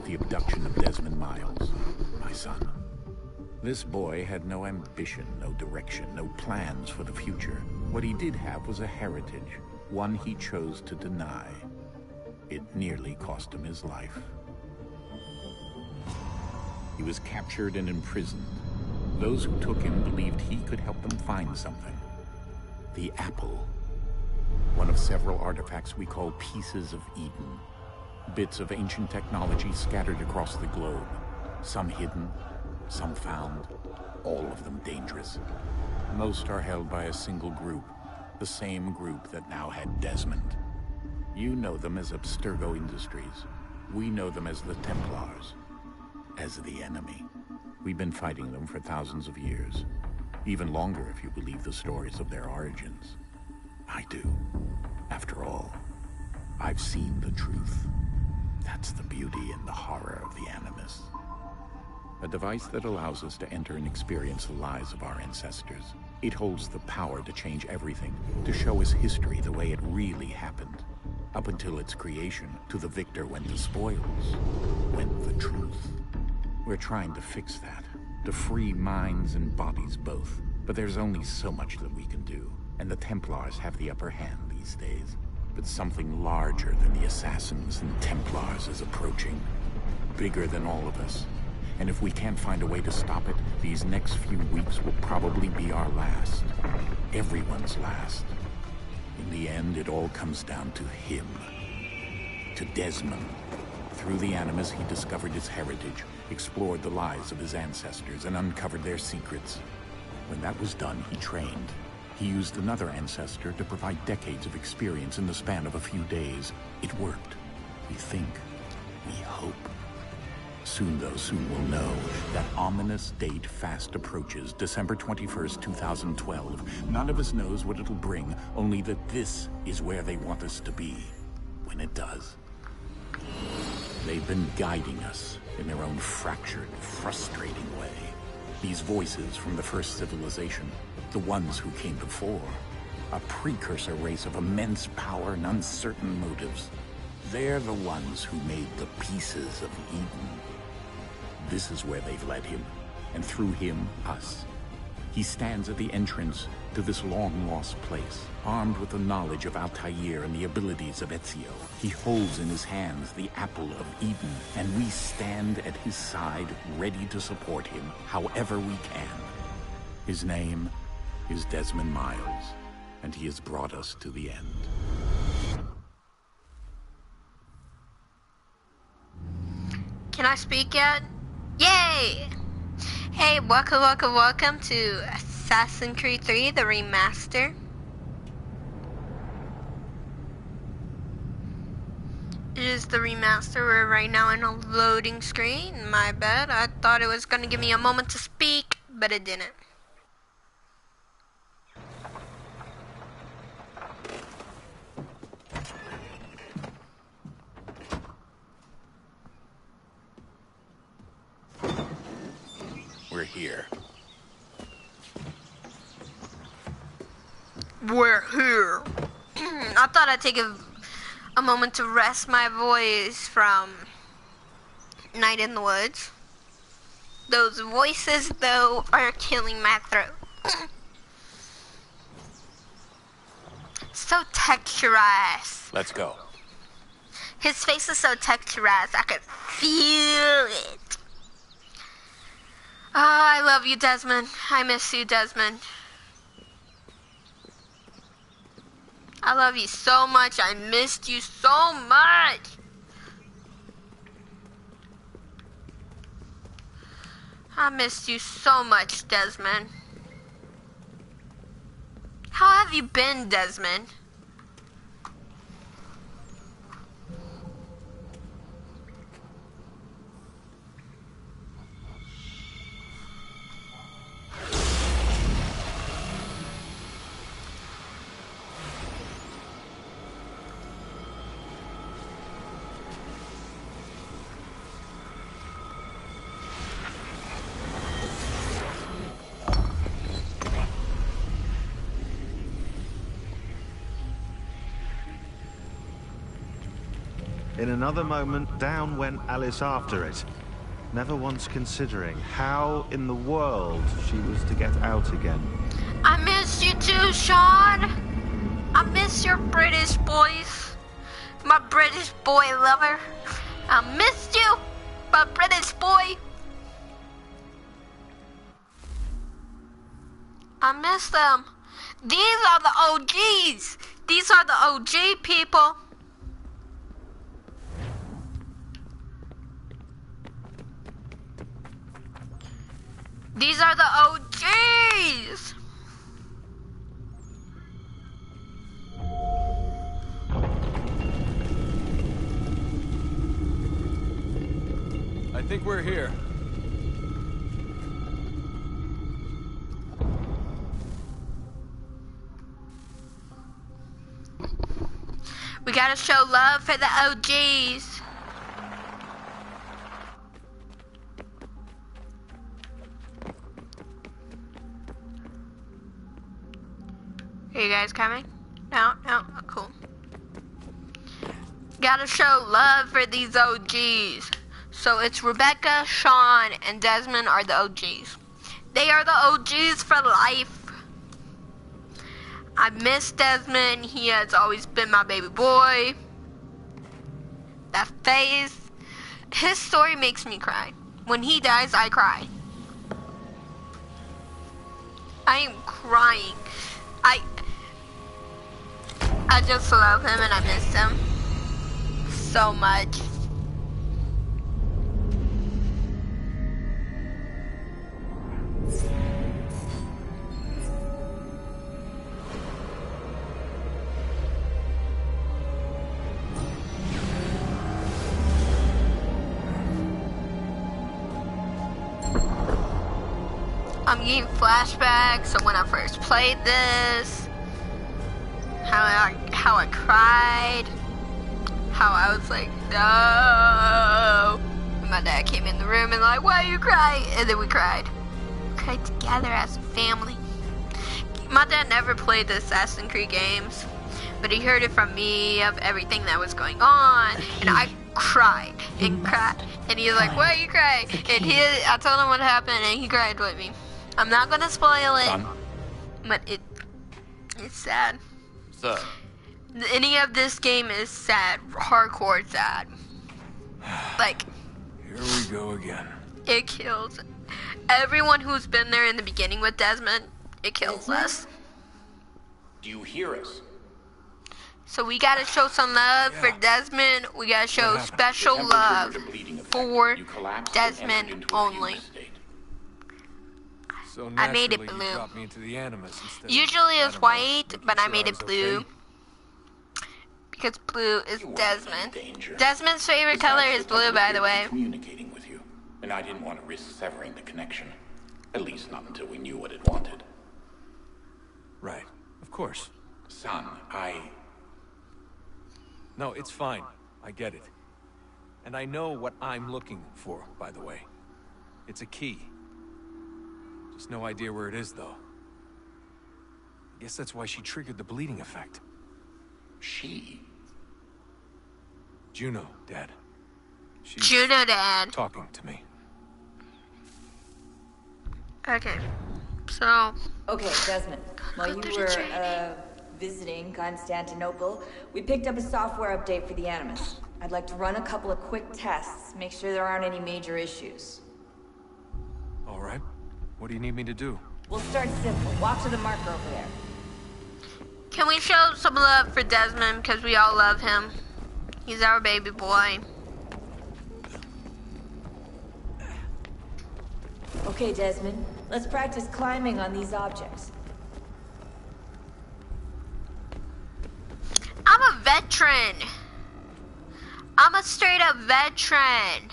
the abduction of Desmond Miles, my son. This boy had no ambition, no direction, no plans for the future. What he did have was a heritage, one he chose to deny. It nearly cost him his life. He was captured and imprisoned. Those who took him believed he could help them find something. The apple. One of several artifacts we call pieces of Eden. Bits of ancient technology scattered across the globe. Some hidden, some found, all of them dangerous. Most are held by a single group, the same group that now had Desmond. You know them as Abstergo Industries. We know them as the Templars, as the enemy. We've been fighting them for thousands of years. Even longer if you believe the stories of their origins. I do. After all, I've seen the truth. That's the beauty and the horror of the Animus. A device that allows us to enter and experience the lives of our ancestors. It holds the power to change everything, to show us history the way it really happened. Up until its creation, to the victor went the spoils, went the truth. We're trying to fix that, to free minds and bodies both. But there's only so much that we can do, and the Templars have the upper hand these days. But something larger than the Assassins and Templars is approaching, bigger than all of us. And if we can't find a way to stop it, these next few weeks will probably be our last. Everyone's last. In the end, it all comes down to him. To Desmond. Through the Animus, he discovered his heritage, explored the lives of his ancestors, and uncovered their secrets. When that was done, he trained. He used another ancestor to provide decades of experience in the span of a few days. It worked. We think. We hope. Soon, though, soon we'll know. That ominous date fast approaches, December 21st, 2012. None of us knows what it'll bring, only that this is where they want us to be. When it does. They've been guiding us in their own fractured, frustrating way. These voices from the first civilization, the ones who came before, a precursor race of immense power and uncertain motives. They're the ones who made the pieces of Eden. This is where they've led him, and through him, us. He stands at the entrance to this long-lost place, armed with the knowledge of Altair and the abilities of Ezio. He holds in his hands the apple of Eden, and we stand at his side, ready to support him however we can. His name is Desmond Miles, and he has brought us to the end. Can I speak yet? Yay! Hey, welcome to Assassin's Creed 3, the remaster. It is the remaster. We're right now in a loading screen. My bad. I thought it was going to give me a moment to speak, but it didn't. We're here. We're here. I thought I'd take a moment to rest my voice from Night in the Woods. Those voices, though, are killing my throat. So texturized. Let's go. His face is so texturized, I could feel it. Ah, I love you, Desmond. I miss you, Desmond. I love you so much. I missed you so much. I missed you so much, Desmond. How have you been, Desmond? In another moment, down went Alice after it, never once considering how in the world she was to get out again. I miss you too, Sean. I miss your British boys. My British boy lover. I missed you, my British boy. I miss them. These are the OGs. These are the OG people. These are the OGs. I think we're here. We gotta show love for the OGs. Are you guys coming? No? No? Oh, cool. Gotta show love for these OGs. So it's Rebecca, Sean, and Desmond are the OGs. They are the OGs for life. I miss Desmond. He has always been my baby boy. That face. His story makes me cry. When he dies, I cry. I am crying. I just love him and I miss him so much. I'm getting flashbacks of when I first played this, how I cried, how I was like, no. And my dad came in the room and like, why are you crying? And then we cried. We cried together as a family. My dad never played the Assassin's Creed games, but he heard it from me of everything that was going on, and I cried and cried. And he was like, why are you crying? And I told him what happened, and he cried with me. I'm not gonna spoil it, Son? but it's sad. Sir. Any of this game is sad, hardcore sad. Like, Here we go again. it kills everyone who's been there in the beginning with Desmond. It kills us. Do you hear us? So we gotta show some love for Desmond. We gotta show special love for Desmond only. So I made it naturally, you blue. dropped me into the Animus instead of Usually it's Animus, white, making but I sure made it was blue. okay. Because blue is You weren't in Desmond. danger. Desmond's favorite color is blue, by the way. Communicating with you, and I didn't want to risk severing the connection. At least not until we knew what it wanted. Right. Of course. Son, No, it's fine. I get it. And I know what I'm looking for, by the way. It's a key. Just no idea where it is, though. I guess that's why she triggered the bleeding effect. She? Juno, Dad. She's Juno, Dad. talking to me. Okay. So, Okay, Desmond. While you to were training. visiting Constantinople, we picked up a software update for the Animus. I'd like to run a couple of quick tests, make sure there aren't any major issues. All right. What do you need me to do? We'll start simple. Walk to the marker over there. can we show some love for Desmond? Because we all love him. He's our baby boy. Okay, Desmond. Let's practice climbing on these objects. I'm a veteran. I'm a straight up veteran.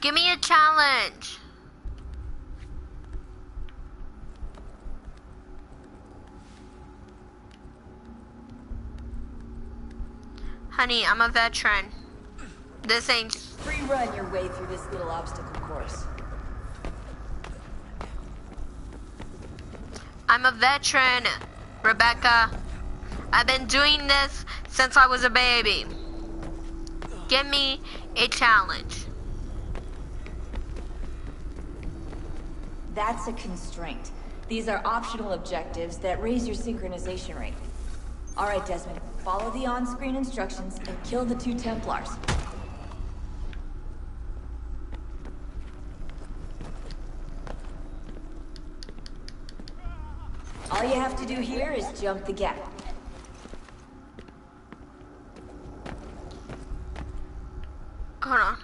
Give me a challenge. Honey, I'm a veteran. This ain't... Free run your way through this little obstacle course. I'm a veteran, Rebecca. I've been doing this since I was a baby. Give me a challenge. That's a constraint. These are optional objectives that raise your synchronization rate. Alright, Desmond, follow the on-screen instructions and kill the 2 Templars. All you have to do here is jump the gap. Hold on.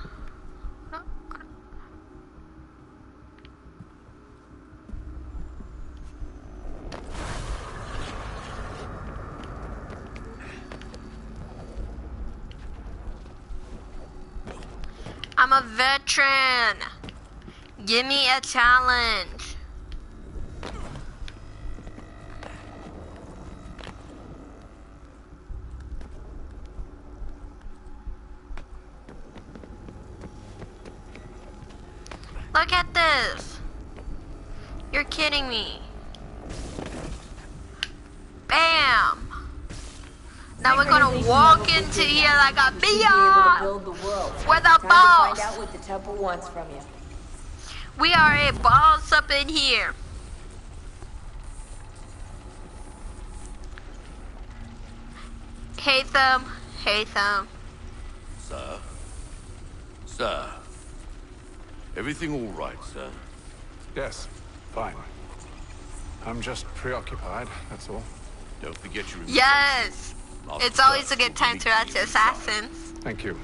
I'm a veteran. Give me a challenge. Look at this. You're kidding me. Bam. Now we're gonna walk into here like a beyond. We're the boss. Find out what the temple wants from you. We are a boss up in here. Haytham, Haytham. Sir? Sir? Everything all right, sir? Yes, fine. I'm just preoccupied, that's all. Don't forget your Yes. Master It's always a First good will time meet to you watch inside. assassins. Thank you.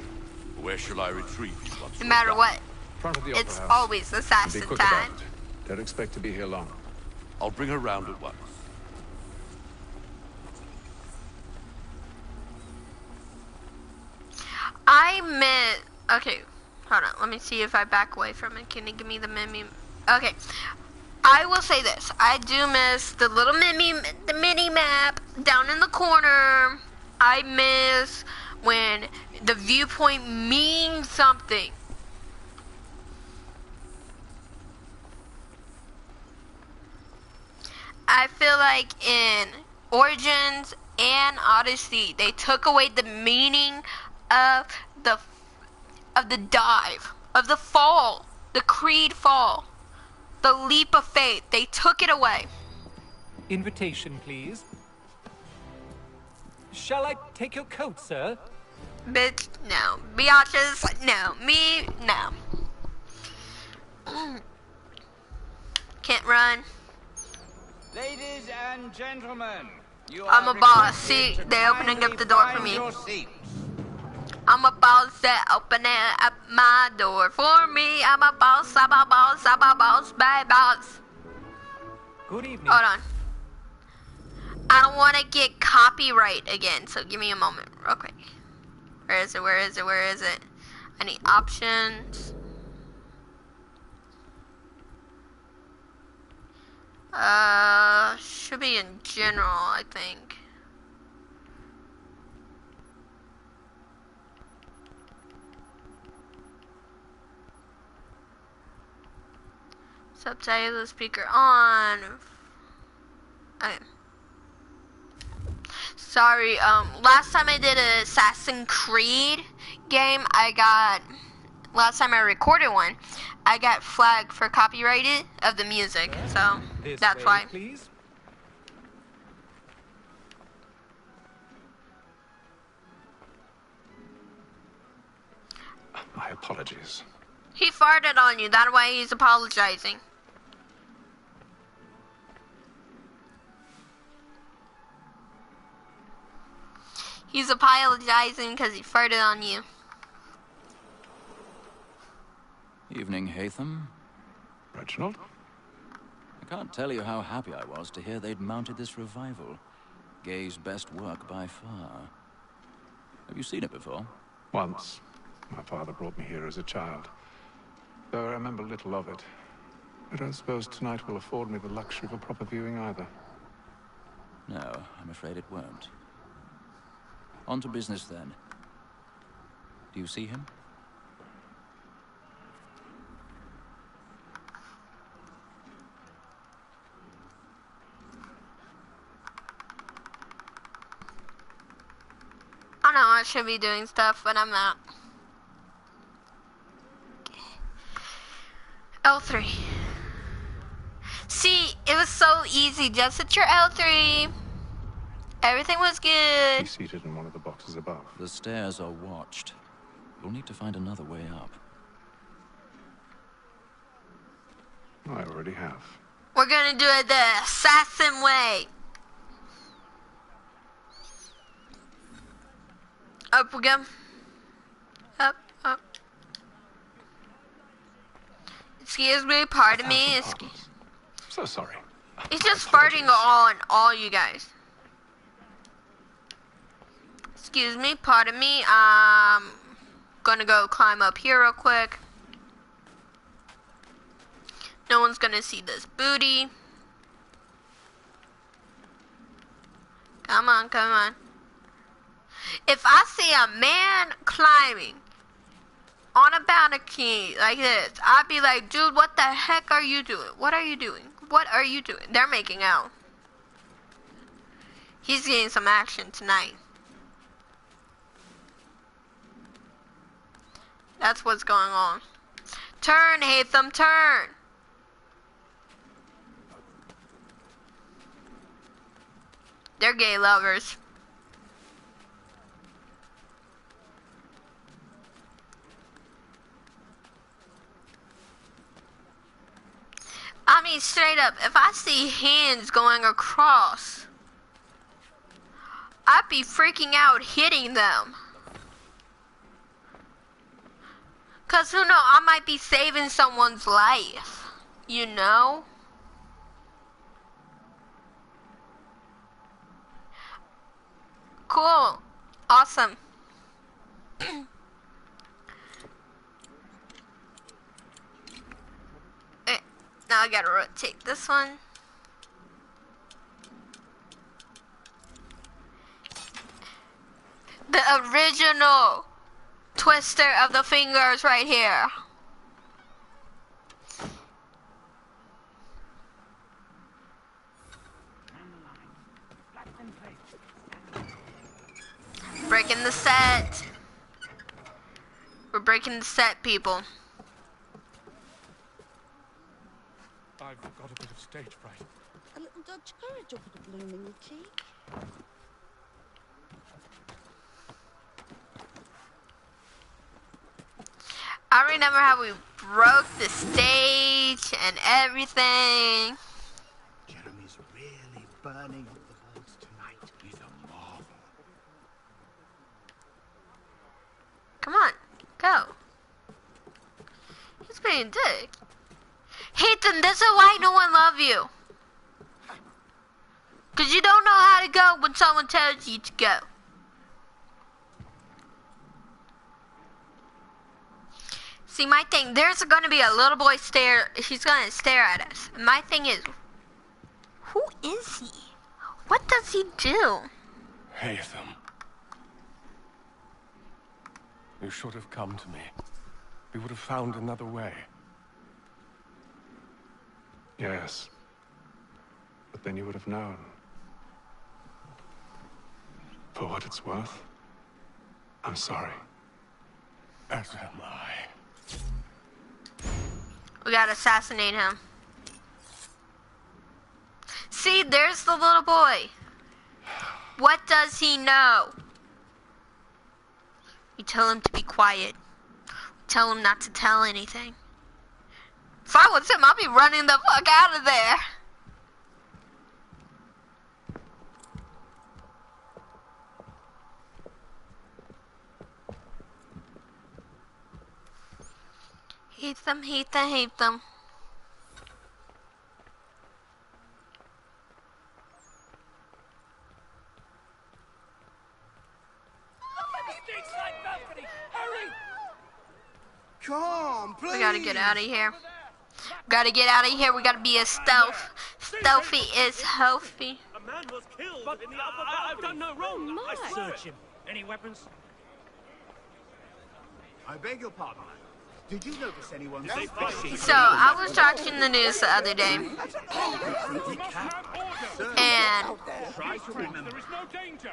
Where shall I retreat? No matter what. Front of the opera It's house. always And be assassin quick time. about it. Don't expect to be here long. I'll bring her round at once. I meant, okay, hold on. Let me see if I back away from it. Can you give me the mini? Okay, I will say this. I do miss the little mini map down in the corner. I miss when the viewpoint means something. I feel like in Origins and Odyssey, they took away the meaning of the dive, of the fall, the Creed fall, the leap of faith. They took it away. Invitation, please. Shall I take your coat, sir? Bitch, no. Biatches, no. Me, no. Can't run. Ladies and gentlemen, you I'm are a boss. requested See, to they're opening up kindly the door for find me. your seats. I'm a boss that opening up my door for me. I'm a boss, I'm a boss, I'm a boss, bad boss. Good evening. Hold on. I don't want to get copyright again, so give me a moment real quick. Where is it, where is it, where is it? I need options. Should be in general, I think. Subtitle speaker on. Okay. Sorry, last time I did an Assassin's Creed game, last time I recorded one, I got flagged for copyrighted of the music, so This that's way, why. please. My apologies. He farted on you, that's why he's apologizing. He's apologizing because he farted on you. Evening, Haytham. Reginald? I can't tell you how happy I was to hear they'd mounted this revival. Gay's best work by far. Have you seen it before? Once. My father brought me here as a child. Though I remember little of it. I don't suppose tonight will afford me the luxury of a proper viewing either. No, I'm afraid it won't. On to business then. Do you see him? know I should be doing stuff, but I'm not. L3. See, it was so easy. Just at your L3. Everything was good. He's seated in one of the boxes above. The stairs are watched. You'll need to find another way up. I already have. We're gonna do it the assassin way. Up we go. Up, up. Excuse me, pardon me. So sorry. He's just farting on all you guys. Excuse me, pardon me. Gonna go climb up here real quick. No one's gonna see this booty. Come on, come on. If I see a man climbing on a balcony like this, I'd be like, dude, what the heck are you doing? What are you doing? What are you doing? They're making out. He's getting some action tonight. That's what's going on. Turn, Haytham, turn. They're gay lovers. I mean, straight up, if I see hands going across, I'd be freaking out hitting them. Cause who knows, I might be saving someone's life, you know? Cool. Awesome. Now I gotta rotate this one. The original twister of the fingers right here. Breaking the set. We're breaking the set, people. I've got a bit of stage fright. A little Dutch courage will put a bloom in your cheek. I remember how we broke the stage and everything. Jeremy's really burning up the balls tonight. He's a marvel. Come on, go. He's being dick. Haytham, this is why no one loves you. Cause you don't know how to go when someone tells you to go. See, my thing, there's gonna be a little boy he's gonna stare at us. My thing is, who is he? What does he do? Haytham. You should have come to me. We would have found another way. Yes. But then you would have known. For what it's worth, I'm sorry. As am I. We gotta assassinate him. See, there's the little boy. What does he know? We tell him to be quiet. We tell him not to tell anything. If I was him, I'd be running the fuck out of there. Haytham, Haytham. Come, please. We gotta get out of here. Gotta get out of here. We gotta be as stealthy as healthy. A man was killed in the upper balcony. I've done no wrong. I search him. Any weapons? I beg your pardon. Did you notice anyone? So I was watching the news the other day, and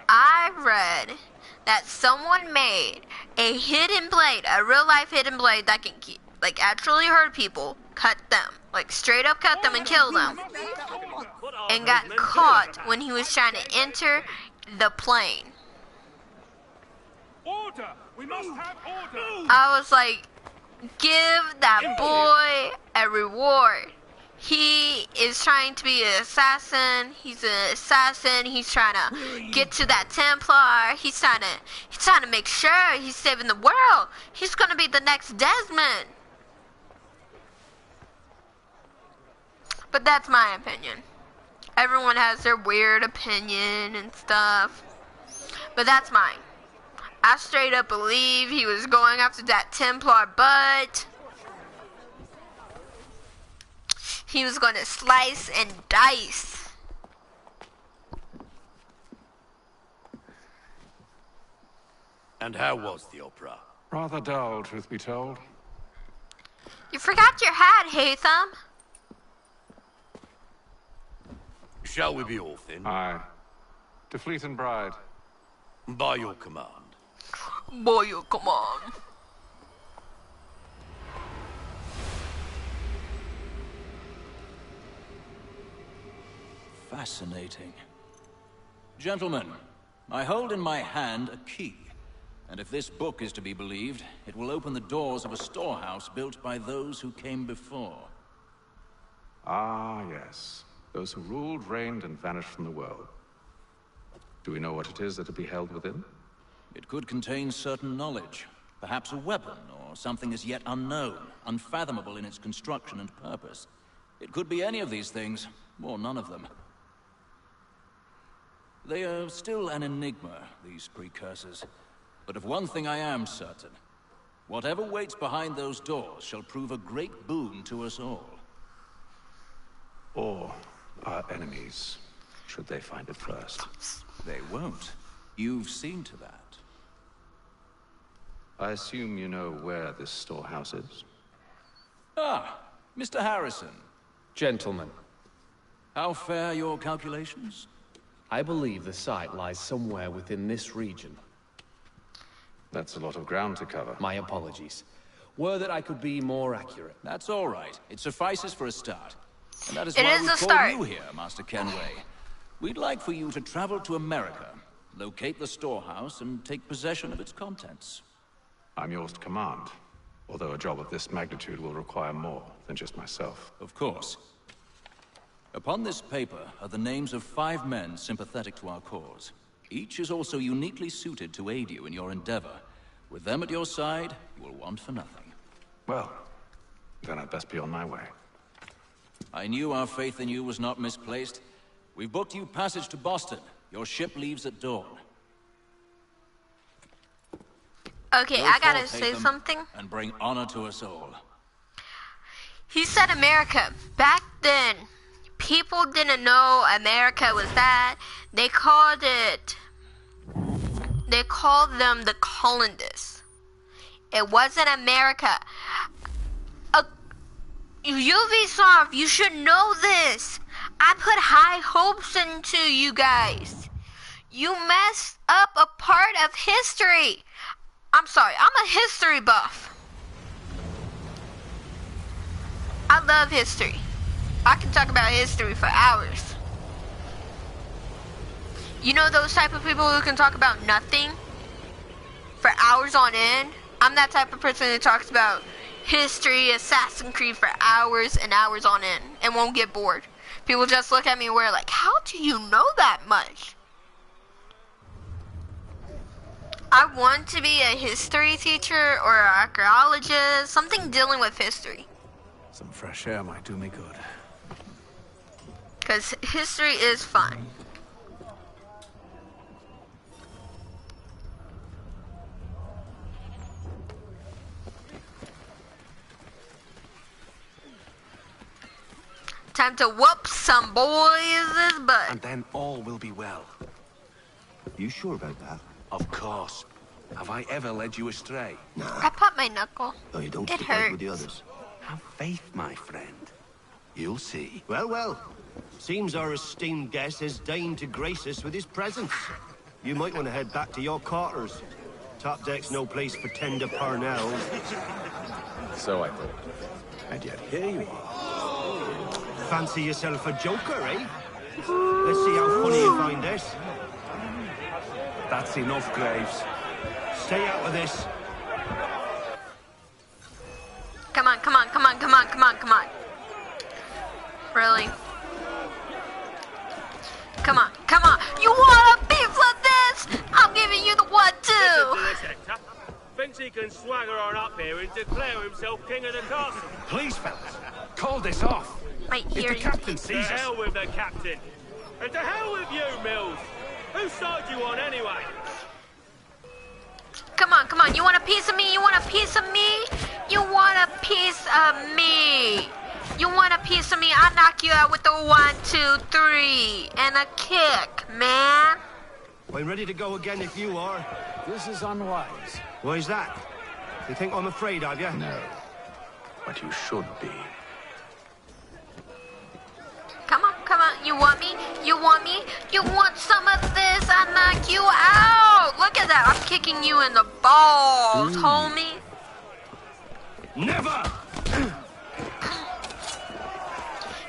I read that someone made a hidden blade, a real life hidden blade that can like actually hurt people, cut them, like straight up cut them and kill them, and got caught when he was trying to enter the plane. Order! We must have order! I was like, give that boy a reward. He is trying to be an assassin. He's an assassin. He's trying to get to that Templar. He's trying to make sure he's saving the world. He's gonna be the next Desmond. But that's my opinion. Everyone has their weird opinion and stuff. But that's mine. I straight up believe he was going after that Templar, but he was going to slice and dice. And how was the opera? Rather dull, truth be told. You forgot your hat, Haytham. Shall we be off then? Aye. To Fleet and Bride. By your command. By your command. Fascinating. Gentlemen, I hold in my hand a key. And if this book is to be believed, it will open the doors of a storehouse built by those who came before. Ah, yes. Those who ruled, reigned, and vanished from the world. Do we know what it is that will be held within? It could contain certain knowledge. Perhaps a weapon, or something as yet unknown, unfathomable in its construction and purpose. It could be any of these things, or none of them. They are still an enigma, these precursors. But of one thing I am certain. Whatever waits behind those doors shall prove a great boon to us all. Or our enemies, should they find it first. They won't. You've seen to that. I assume you know where this storehouse is? Ah, Mr. Harrison. Gentlemen. How fare your calculations? I believe the site lies somewhere within this region. That's a lot of ground to cover. My apologies. Were that I could be more accurate. That's all right. It suffices for a start. And that is It why is we a call start. you here, Master Kenway. We'd like for you to travel to America, locate the storehouse, and take possession of its contents. I'm yours to command, although a job of this magnitude will require more than just myself. Of course. Upon this paper are the names of 5 men sympathetic to our cause. Each is also uniquely suited to aid you in your endeavor. With them at your side, you will want for nothing. Well, then I'd best be on my way. I knew our faith in you was not misplaced. We've booked you passage to Boston. Your ship leaves at dawn. Okay, Go I gotta forth, say Haytham, something. And bring honor to us all. He said America. Back then, people didn't know America was that. They called them the colonists. It wasn't America. Ubisoft, you should know this. I put high hopes into you guys. You messed up a part of history. I'm sorry, I'm a history buff. I love history. I can talk about history for hours. You know those type of people who can talk about nothing for hours on end? I'm that type of person who talks about history, Assassin's Creed for hours and hours on end and won't get bored. People just look at me and we're like, how do you know that much? I want to be a history teacher or an archaeologist, something dealing with history. Some fresh air might do me good. Because history is fun. Time to whoop some boys' butt. And then all will be well. You sure about that? Of course. Have I ever led you astray? I popped my knuckle. Oh, you don't It stick out with hurts. the others. Have faith, my friend. You'll see. Well, well. Seems our esteemed guest has deigned to grace us with his presence. You might want to head back to your quarters. Top deck's no place for tender parnells. So I thought. And yet here you are. Fancy yourself a joker, eh? Let's see how funny you find this. That's enough, Graves. Stay out of this. Come on, come on, come on, come on, come on, come on. Really? Come on, come on. You want a beef like this? I'm giving you the one too. Thinks he can swagger on up here and declare himself king of the castle. Please, fellas, call this off. Might If hear the you. captain To sees us... hell with the captain. And to hell with you, Mills. Whose side you on anyway? Come on, come on. You want a piece of me? You want a piece of me? You want a piece of me? You want a piece of me? I'll knock you out with a 1, 2, 3 and a kick, man. I'm ready to go again if you are. This is unwise. Why's that? You think I'm afraid of you? No. But you should be. Come on, come on. You want me? You want me? You want some of this? I'll knock you out. Look at that. I'm kicking you in the balls, homie. Never!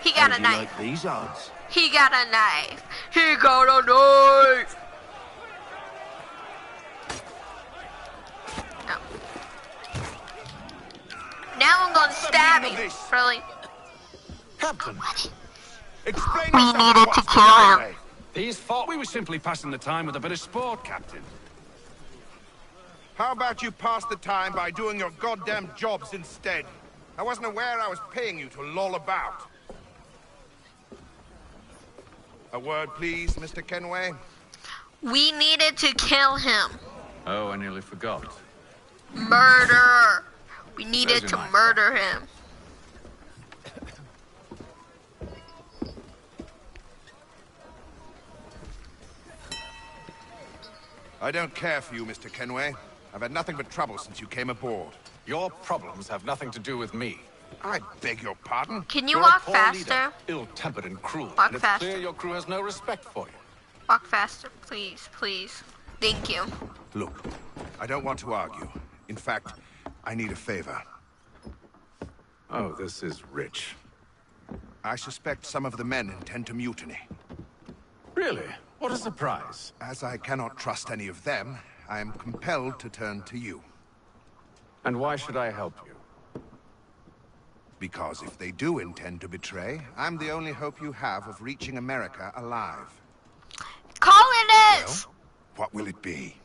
He got How a do you knife. like these odds? He got a knife. He got a knife. No. Now I'm gonna stab him. Really? Captain, We needed to kill him. These thought we were simply passing the time with a bit of sport, Captain. How about you pass the time by doing your goddamn jobs instead? I wasn't aware I was paying you to loll about. A word, please, Mr. Kenway. We needed to kill him. Oh, I nearly forgot. Murder. We needed There's to your knife. murder him. I don't care for you, Mr. Kenway. I've had nothing but trouble since you came aboard. Your problems have nothing to do with me. I beg your pardon? Can you You're walk a poor faster? leader, ill-tempered and cruel. Walk and it's faster. clear your crew has no respect for you. Walk faster, please, please. Thank you. Look, I don't want to argue. In fact, I need a favor. Oh, this is rich. I suspect some of the men intend to mutiny. Really? What a surprise. As I cannot trust any of them, I am compelled to turn to you. And why should I help you? Because if they do intend to betray, I'm the only hope you have of reaching America alive. Colonists! Well, what will it be?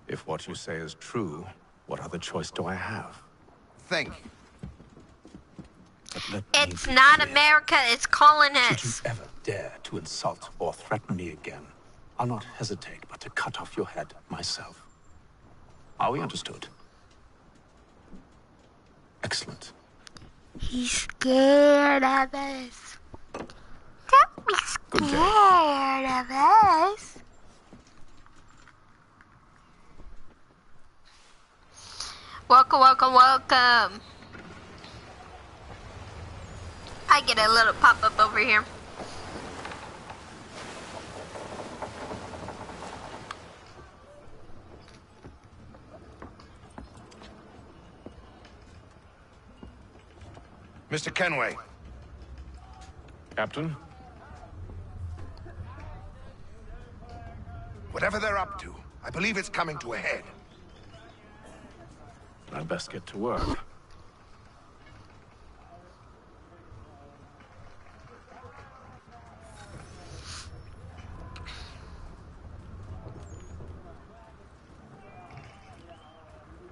If what you say is true, what other choice do I have? Think. But let me It's be not clear. America, it's Should colonists. you ever dare to insult or threaten me again, I'll not hesitate but to cut off your head myself. Are we understood? Excellent. He's scared of us. Don't be scared of us. Welcome, welcome, welcome. I get a little pop-up over here. Mr. Kenway. Captain? Whatever they're up to, I believe it's coming to a head. I'd best get to work.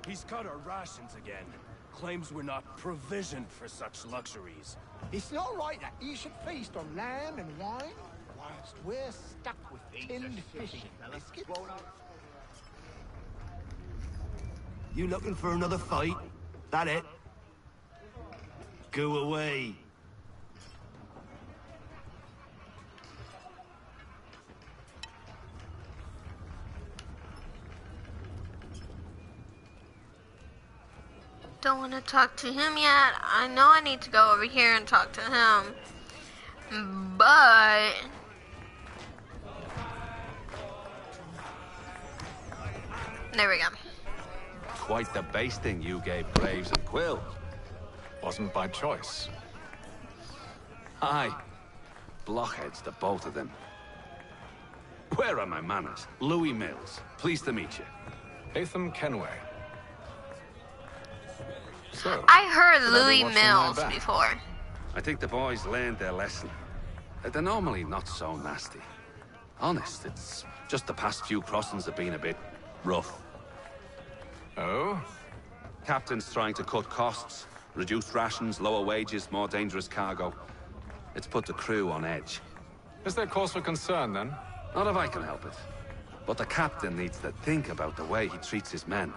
He's cut our rations again. Claims we're not provisioned for such luxuries. It's not right that you should feast on lamb and wine whilst we're stuck with tinned fish and biscuits. You looking for another fight? That it? Go away. Don't want to talk to him yet. I know I need to go over here and talk to him. But... there we go. Quite the basting you gave Graves and Quill. Wasn't by choice. Aye. Blockheads, the both of them. Where are my manners? Louis Mills. Pleased to meet you. Haytham Kenway. So, I heard Should I be Louis watching my Mills back? before. I think the boys learned their lesson. They're normally not so nasty. Honest, it's just the past few crossings have been a bit rough. Oh? Captain's trying to cut costs. Reduced rations, lower wages, more dangerous cargo. It's put the crew on edge. Is there cause for concern, then? Not if I can help it. But the captain needs to think about the way he treats his men.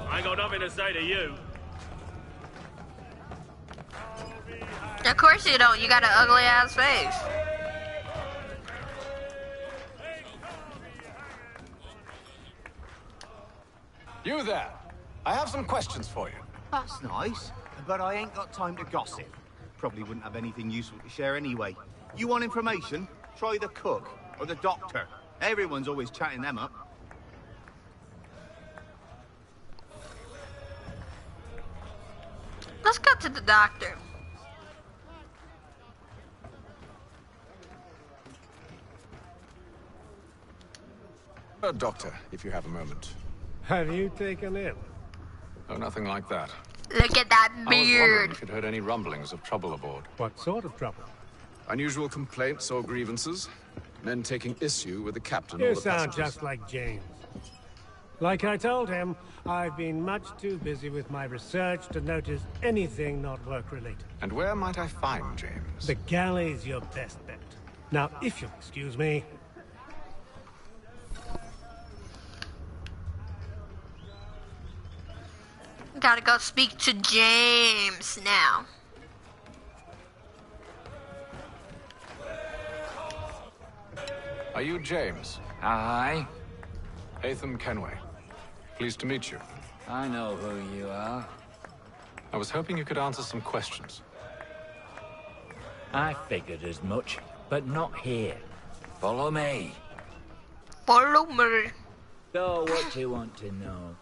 I ain't got nothing to say to you. Of course you don't. You got an ugly ass face. You there. I have some questions for you. That's nice, but I ain't got time to gossip. Probably wouldn't have anything useful to share anyway. You want information? Try the cook or the doctor. Everyone's always chatting them up. Let's go to the doctor. Doctor, if you have a moment. Have you taken ill? Oh, nothing like that. Look at that I was wondering beard. if you'd heard any rumblings of trouble aboard. What sort of trouble? Unusual complaints or grievances? Men taking issue with the captain or You the sound passengers? just like James. Like I told him, I've been much too busy with my research to notice anything not work-related. And where might I find James? The galley's your best bet. Now, if you'll excuse me... Gotta go speak to James now. Are you James? Aye. Haytham Kenway. Pleased to meet you. I know who you are. I was hoping you could answer some questions. I figured as much, but not here. Follow me. Follow me. So, what do you want to know?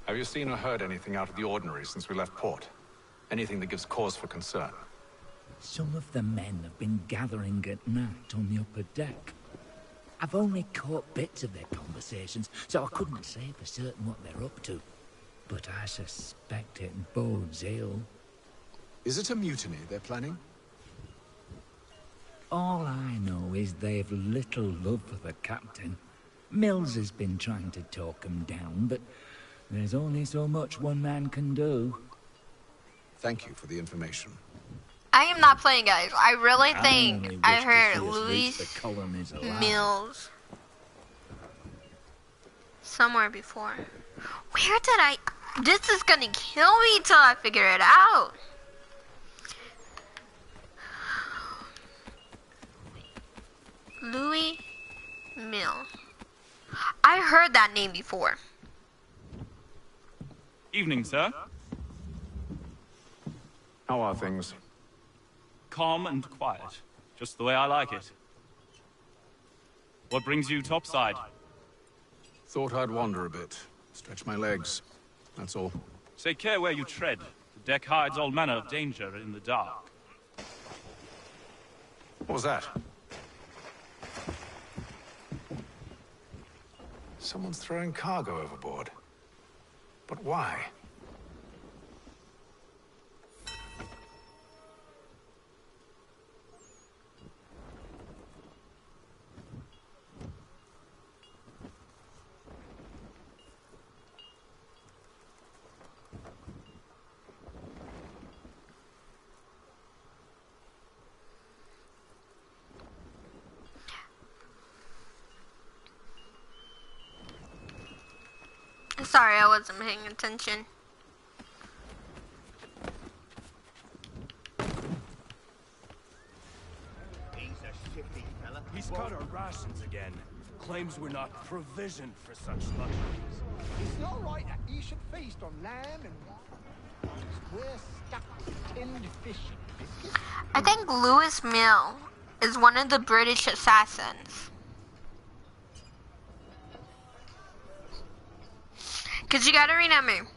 Have you seen or heard anything out of the ordinary since we left port? Anything that gives cause for concern? Some of the men have been gathering at night on the upper deck. I've only caught bits of their conversations, so I couldn't say for certain what they're up to. But I suspect it bodes ill. Is it a mutiny they're planning? All I know is they've little love for the captain. Mills has been trying to talk him down, but there's only so much one man can do. Thank you for the information. I am not playing, guys. I really think only I wish to heard see us reach Louis the colonies alive. Mills somewhere before. Where did I... This is gonna kill me till I figure it out. Louis Mills. I heard that name before. Evening, sir. How are things? Calm and quiet. Just the way I like it. What brings you topside? Thought I'd wander a bit. Stretch my legs. That's all. Take care where you tread. The deck hides all manner of danger in the dark. What was that? Someone's throwing cargo overboard. But why? Sorry, I wasn't paying attention. rations again. Claims we're not provisioned for such luxuries. It's not right that you should feast on lamb and wine. We're stuck with tinned fish and biscuits. I think Louis Mill is one of the British assassins. Because you gotta remember,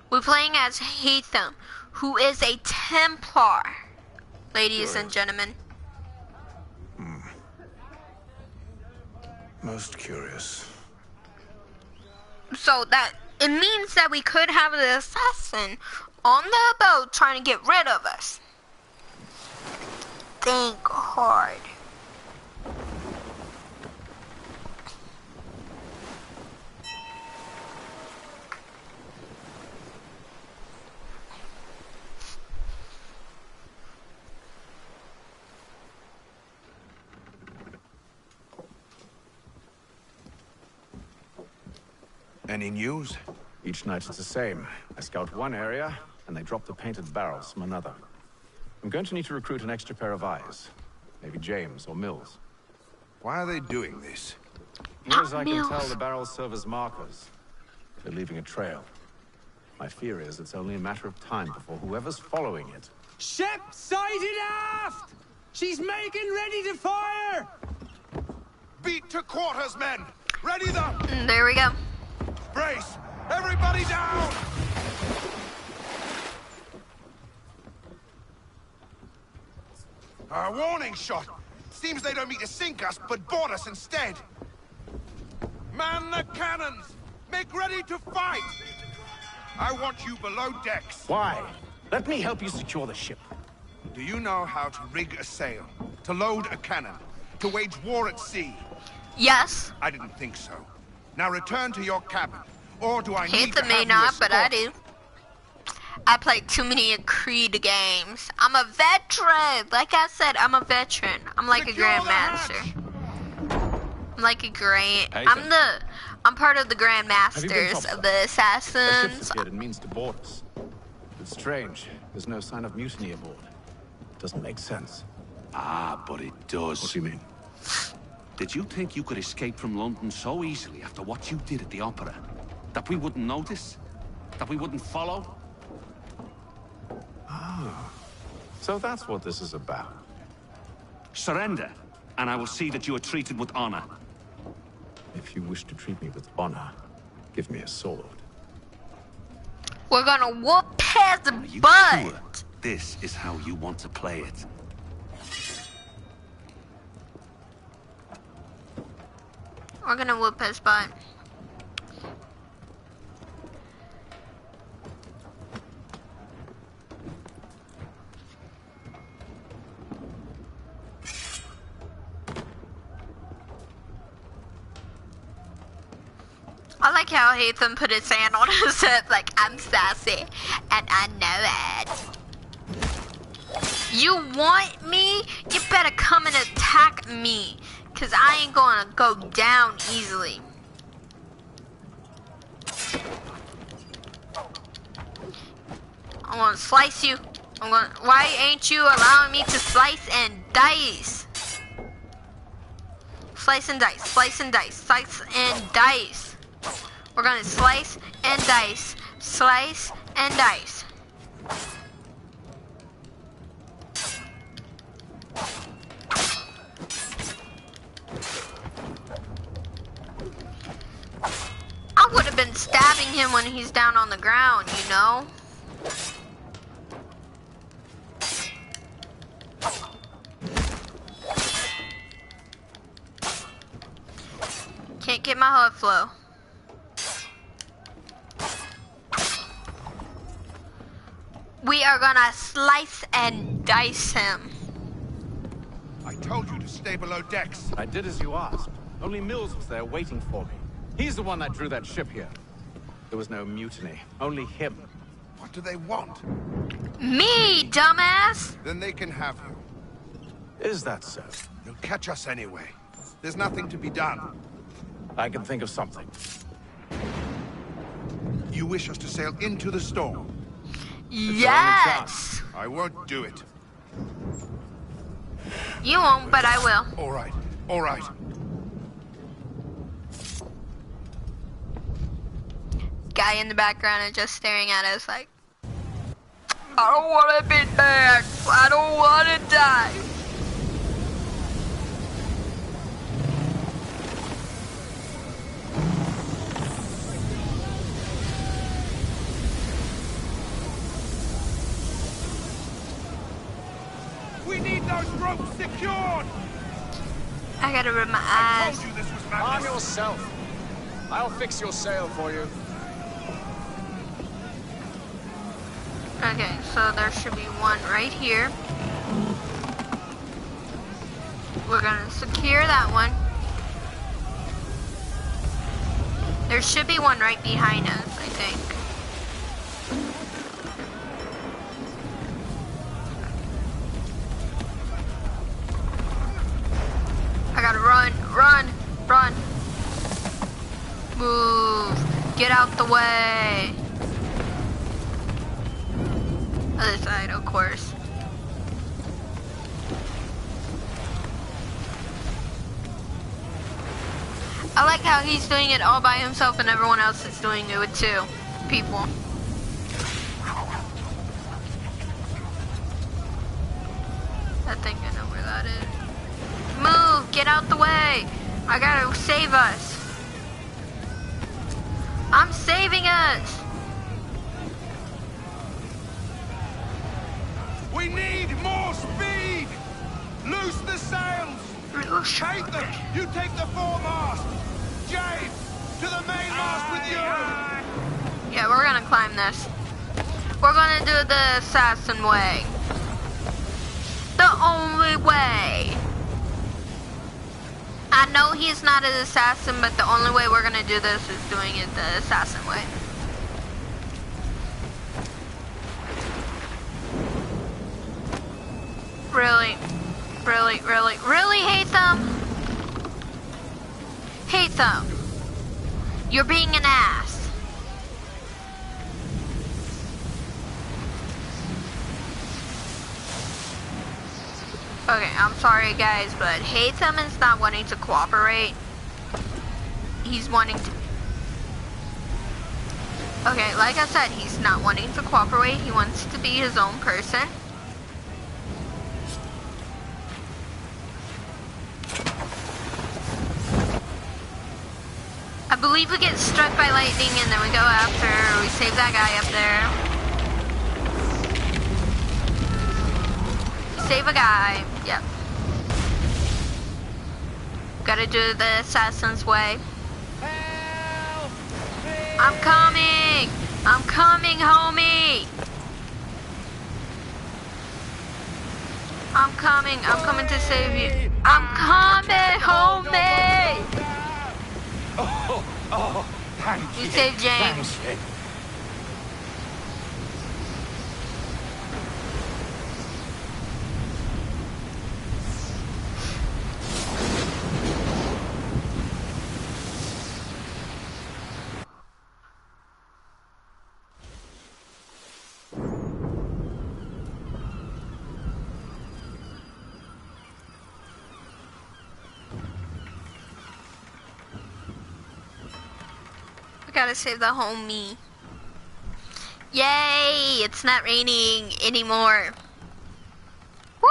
we're playing as Haytham, who is a Templar, ladies and gentlemen. Most curious. So that, it means that we could have the assassin on the boat trying to get rid of us. Think hard. Any news? Each night it's the same. I scout one area, and they drop the painted barrels from another. I'm going to need to recruit an extra pair of eyes. Maybe James or Mills. Why are they doing this? Near as I can tell, the barrels serve as markers. They're leaving a trail. My fear is it's only a matter of time before whoever's following it... Ship sighted aft! She's making ready to fire! Beat to quarters, men! Ready them! There we go. Brace! Everybody down! A warning shot! Seems they don't mean to sink us, but board us instead! Man the cannons! Make ready to fight! I want you below decks. Why? Let me help you secure the ship. Do you know how to rig a sail? To load a cannon? To wage war at sea? Yes. I didn't think so. Now return to your cabin. Or do I need to Haytham may have not, you but I do. I played too many Creed games. I'm a veteran. Like I said, I'm a veteran. I'm like a grandmaster. I'm like a I'm part of the grandmasters of the assassins. A ship appeared and means to board us. It's strange. There's no sign of mutiny aboard. Doesn't make sense. Ah, but it does. What do you mean? Did you think you could escape from London so easily after what you did at the opera? That we wouldn't notice? That we wouldn't follow? Ah. So that's what this is about. Surrender, and I will see that you are treated with honor. If you wish to treat me with honor, give me a sword. We're gonna whoop his butt. Sure this is how you want to play it? We're gonna whoop his butt. I like how Haytham put his hand on his hip like, I'm sassy, and I know it. You want me? You better come and attack me, because I ain't gonna go down easily. I'm gonna slice you. Why ain't you allowing me to slice and dice? Slice and dice, slice and dice, slice and dice. We're gonna slice and dice, slice and dice. I would have been stabbing him when he's down on the ground, you know? Can't get my heart flow. We are gonna slice and dice him. I told you to stay below decks. I did as you asked. Only Mills was there waiting for me. He's the one that drew that ship here. There was no mutiny, only him. What do they want? Me, dumbass! Then they can have you. Is that so? You'll catch us anyway. There's nothing to be done. I can think of something. You wish us to sail into the storm? Yes! I won't do it. You won't, but I will. All right. All right. Guy in the background is just staring at us like, I don't want to be dead. I don't want to die. We need those ropes secured. I gotta rub my eyes. Told you this was Arm madness. yourself. I'll fix your sail for you. Okay, so there should be one right here. We're gonna secure that one. There should be one right behind us, I think. I gotta run, run, run. Move. Get out the way. Other side, of course. I like how he's doing it all by himself and everyone else is doing it with two people. I think I know where that is. Move! Get out the way! I gotta save us. I'm saving us! We need more speed! Loose the sails! Haytham, you take the foremast! James, to the mainmast with you! Yeah, we're gonna climb this. We're gonna do the assassin way. The only way. I know he's not an assassin, but the only way we're gonna do this is doing it the assassin way. Really? Really, really, really, Haytham? Haytham, you're being an ass. Okay, I'm sorry guys, but Haytham is not wanting to cooperate. He's wanting to... Okay, like I said, he's not wanting to cooperate. He wants to be his own person. I believe we get struck by lightning and then we go after, we save that guy up there. Save a guy, yep. Gotta do the assassin's way. I'm coming! I'm coming, homie! I'm coming to save you. I'm coming, homie! Oh, thank you. You saved James. Thank you. I gotta save the homie. Yay! It's not raining anymore. Woo!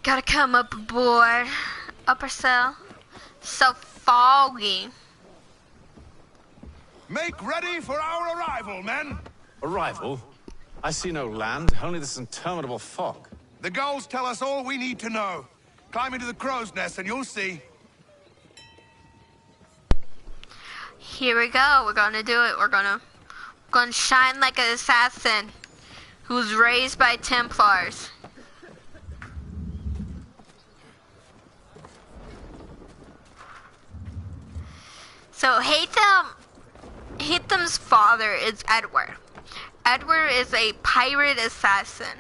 Gotta come up aboard. Upper cell. So foggy. Make ready for our arrival, men. Arrival? I see no land, only this interminable fog. The gulls tell us all we need to know. Climb into the crow's nest and you'll see. Here we go. We're gonna do it. We're gonna shine like an assassin who's raised by Templars. So Haytham's father is Edward. Edward is a pirate assassin.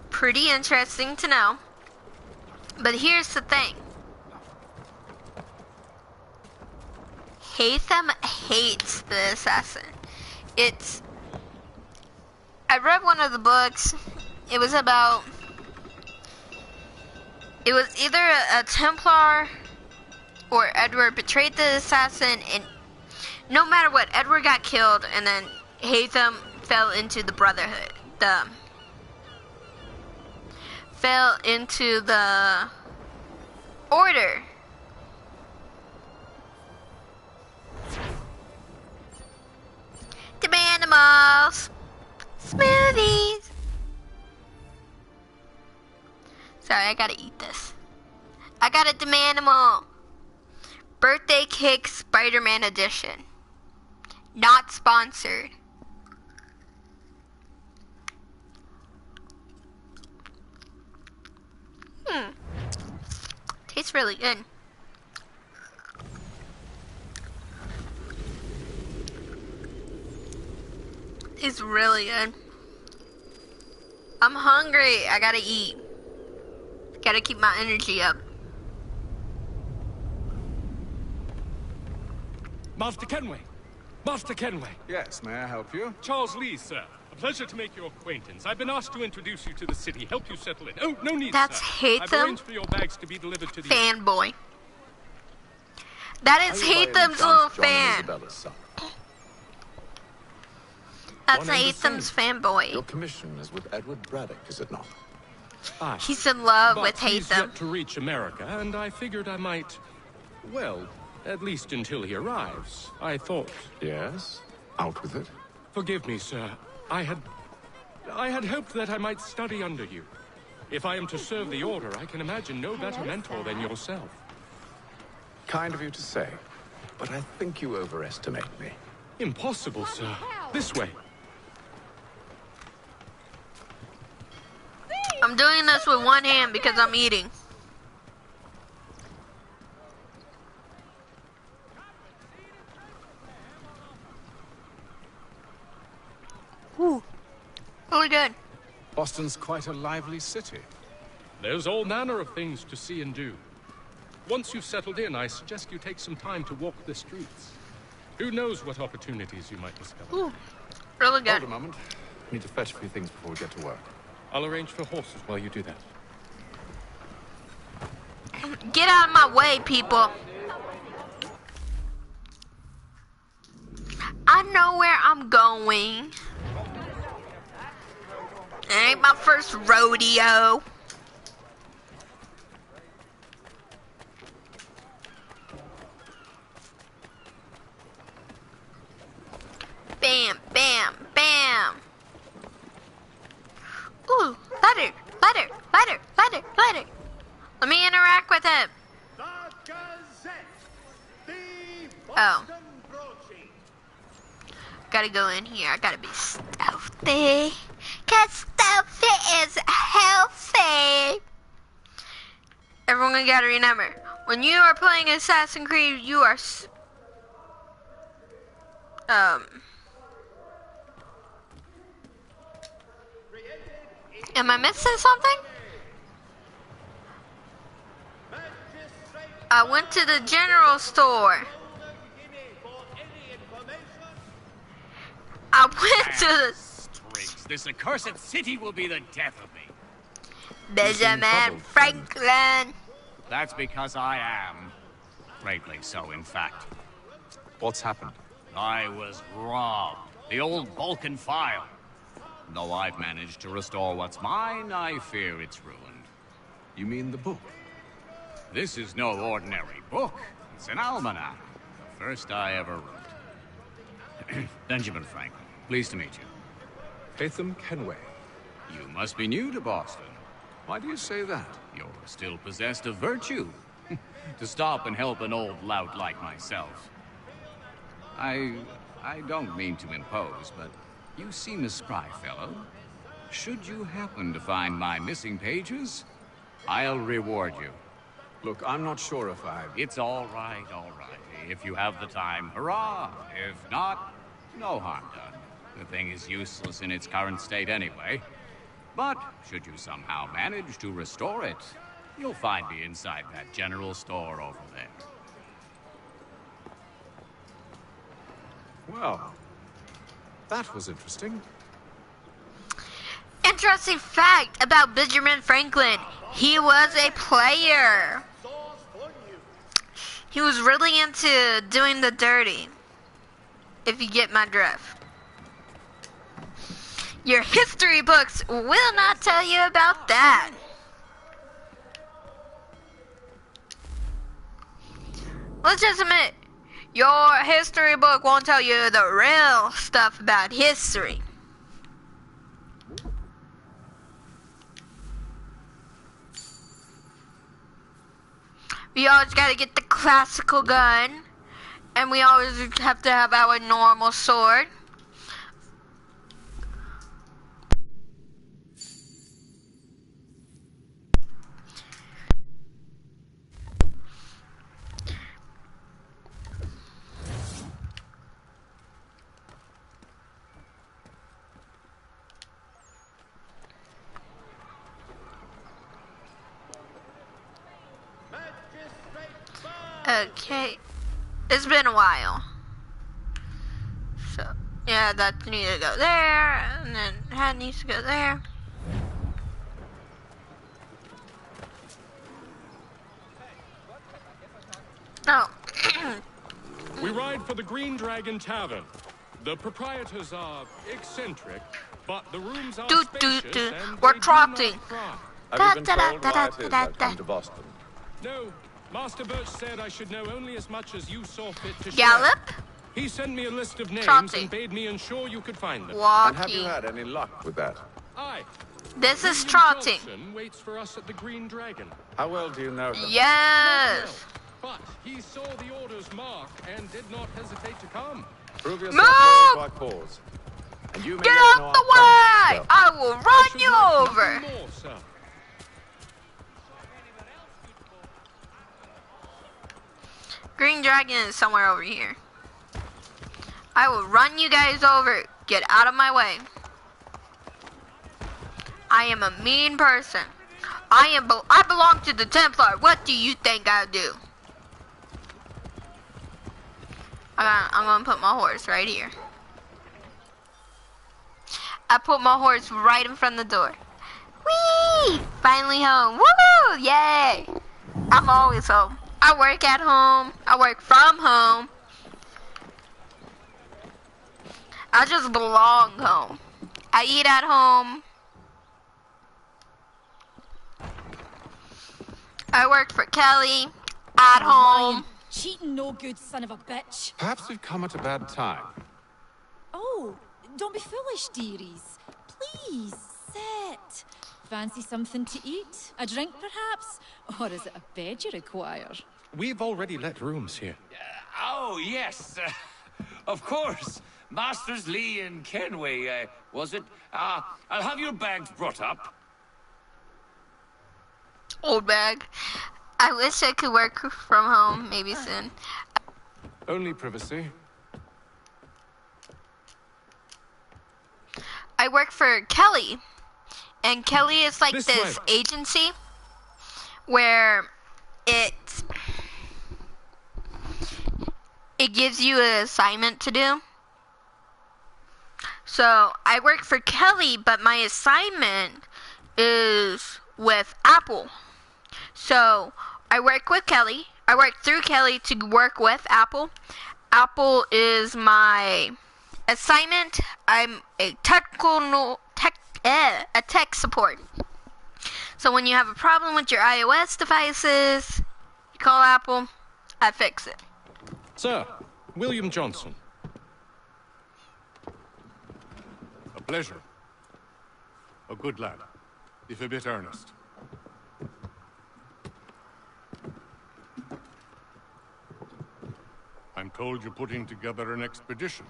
Pretty interesting to know. But here's the thing. Haytham hates the assassin. I read one of the books. It was either a Templar or Edward betrayed the assassin, and no matter what, Edward got killed, and then Haytham fell into the Brotherhood. Fell into the Order. The animals. Smoothies. Sorry, I gotta eat this. I got a Demanimal. Birthday Cake Spider-Man Edition. Not sponsored. Tastes really good. It's really good. I'm hungry. I gotta eat. Gotta keep my energy up. Master Kenway! Master Kenway! Yes, may I help you? Charles Lee, sir. A pleasure to make your acquaintance. I've been asked to introduce you to the city, help you settle in. Oh, no need, That's sir. Haytham. I've arranged for your bags to be delivered to the... Fanboy. That is Haytham's little fan. That's Haytham's fanboy. Your commission is with Edward Braddock, is it not? Aye. He's in love with He's Haytham. yet to reach America, and I figured I might... Well, at least until he arrives. I thought... Yes? Out with it? Forgive me, sir. I had hoped that I might study under you. If I am to serve the Order, I can imagine no better mentor than yourself. Kind of you to say, but I think you overestimate me. Impossible, sir. This way. I'm doing this with one hand because I'm eating. Ooh, really good. Boston's quite a lively city. There's all manner of things to see and do. Once you've settled in, I suggest you take some time to walk the streets. Who knows what opportunities you might discover. Ooh, really good. Hold a moment. I need to fetch a few things before we get to work. I'll arrange for horses while you do that. Get out of my way, people. I know where I'm going. It ain't my first rodeo. Bam, bam, bam. Ooh, letter. Let me interact with him. Oh. Gotta go in here. I gotta be stealthy. Cause stealthy is healthy. Everyone gotta remember, when you are playing Assassin's Creed, you are... Am I missing something? I went to the general store. I went to the... Strings. This accursed city will be the death of me. Benjamin Franklin. That's because I am. Greatly so, in fact. What's happened? I was robbed. The old Balkan file. Though I've managed to restore what's mine, I fear it's ruined. You mean the book? This is no ordinary book. It's an almanac. The first I ever wrote. Benjamin Franklin, pleased to meet you. Haytham Kenway. You must be new to Boston. Why do you say that? You're still possessed of virtue. to stop and help an old lout like myself. I don't mean to impose, but you seem a spry fellow. Should you happen to find my missing pages, I'll reward you. Look, I'm not sure if I... It's all right, all right. If you have the time, hurrah! If not, no harm done. The thing is useless in its current state anyway. But should you somehow manage to restore it, you'll find me inside that general store over there. Well, that was interesting. Interesting fact about Benjamin Franklin. He was a player. He was really into doing the dirty. If you get my drift. Your history books will not tell you about that. Let's just admit, your history book won't tell you the real stuff about history. We always gotta get the classical gun, and we always have to have our normal sword. Okay, it's been a while. So, yeah, that needs to go there, and then that needs to go there. No. We ride for the Green Dragon Tavern. The proprietors are eccentric, but the rooms are spacious and We're they do trotting. not cry. Have you been told why it is I've come to Boston? No, Master Birch said I should know only as much as you saw fit to Gallop? share. He sent me a list of names Trotting. and bade me ensure you could find them. Walking. And have you had any luck with that? Aye. This is William trotting. Johnson waits for us at the Green Dragon. How well do you know them? Yes. But he saw the orders marked and did not hesitate to come. Prove yourself Move! loyal to our cause. And you may Get yet out know the our plans, way! sir. I will run you over. More, sir. Green Dragon is somewhere over here. I will run you guys over. Get out of my way. I am a mean person. I belong to the Templar. What do you think I'll do? I'm gonna put my horse right here. I put my horse right in front of the door. Whee! Finally home. Woo! Yay! I'm always home. I work at home. I work from home. I just belong home. I eat at home. I work for Kelly at home. Cheating, no good son of a bitch. Perhaps we've come at a bad time. Oh, don't be foolish, dearies. Please, sit. Fancy something to eat? A drink, perhaps? Or is it a bed you require? We've already let rooms here. Oh, yes. Of course. Masters Lee and Kenway, was it? I'll have your bags brought up. Old bag. I wish I could work from home, maybe soon. Only privacy. I work for Kelly. And Kelly is like this agency where it gives you an assignment to do. So I work for Kelly, but my assignment is with Apple. So I work with Kelly. I work through Kelly to work with Apple. Apple is my assignment. I'm a tech support. So when you have a problem with your iOS devices, you call Apple, I fix it. Sir, William Johnson. A pleasure. A good lad, if a bit earnest. told you're putting together an expedition.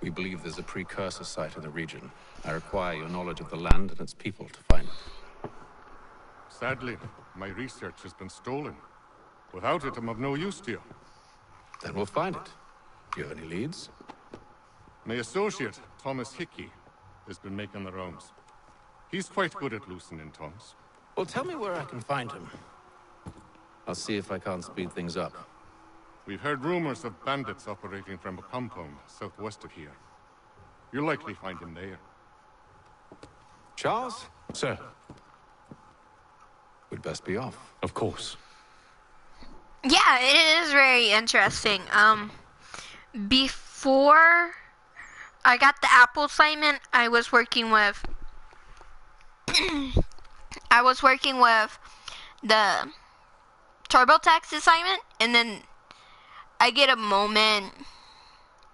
We believe there's a precursor site in the region. I require your knowledge of the land and its people to find it. Sadly, my research has been stolen. Without it, I'm of no use to you. Then we'll find it. Do you have any leads? My associate, Thomas Hickey, has been making the rounds. He's quite good at loosening tongues. Well, tell me where I can find him. I'll see if I can't speed things up. We've heard rumors of bandits operating from a compound southwest of here. You'll likely find him there. Charles? Sir. We'd best be off. Of course. Yeah, it is very interesting. Before I got the Apple assignment, I was working with the TurboTax assignment, and then I get a moment.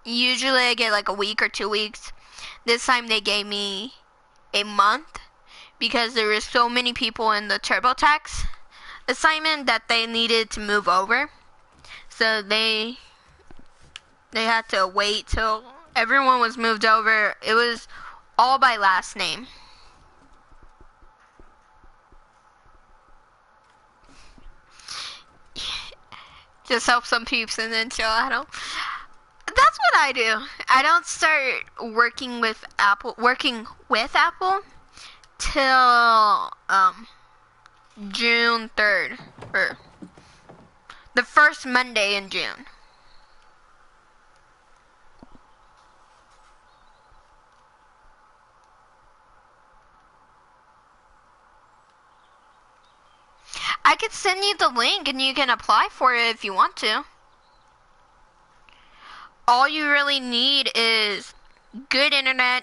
Usually I get like a week or 2 weeks. This time they gave me a month because there were so many people in the TurboTax assignment that they needed to move over. So they had to wait till everyone was moved over. It was all by last name. Just help some peeps and then chill. That's what I do. I don't start working with Apple till June 3rd, or the first Monday in June. I could send you the link and you can apply for it if you want to. All you really need is good internet,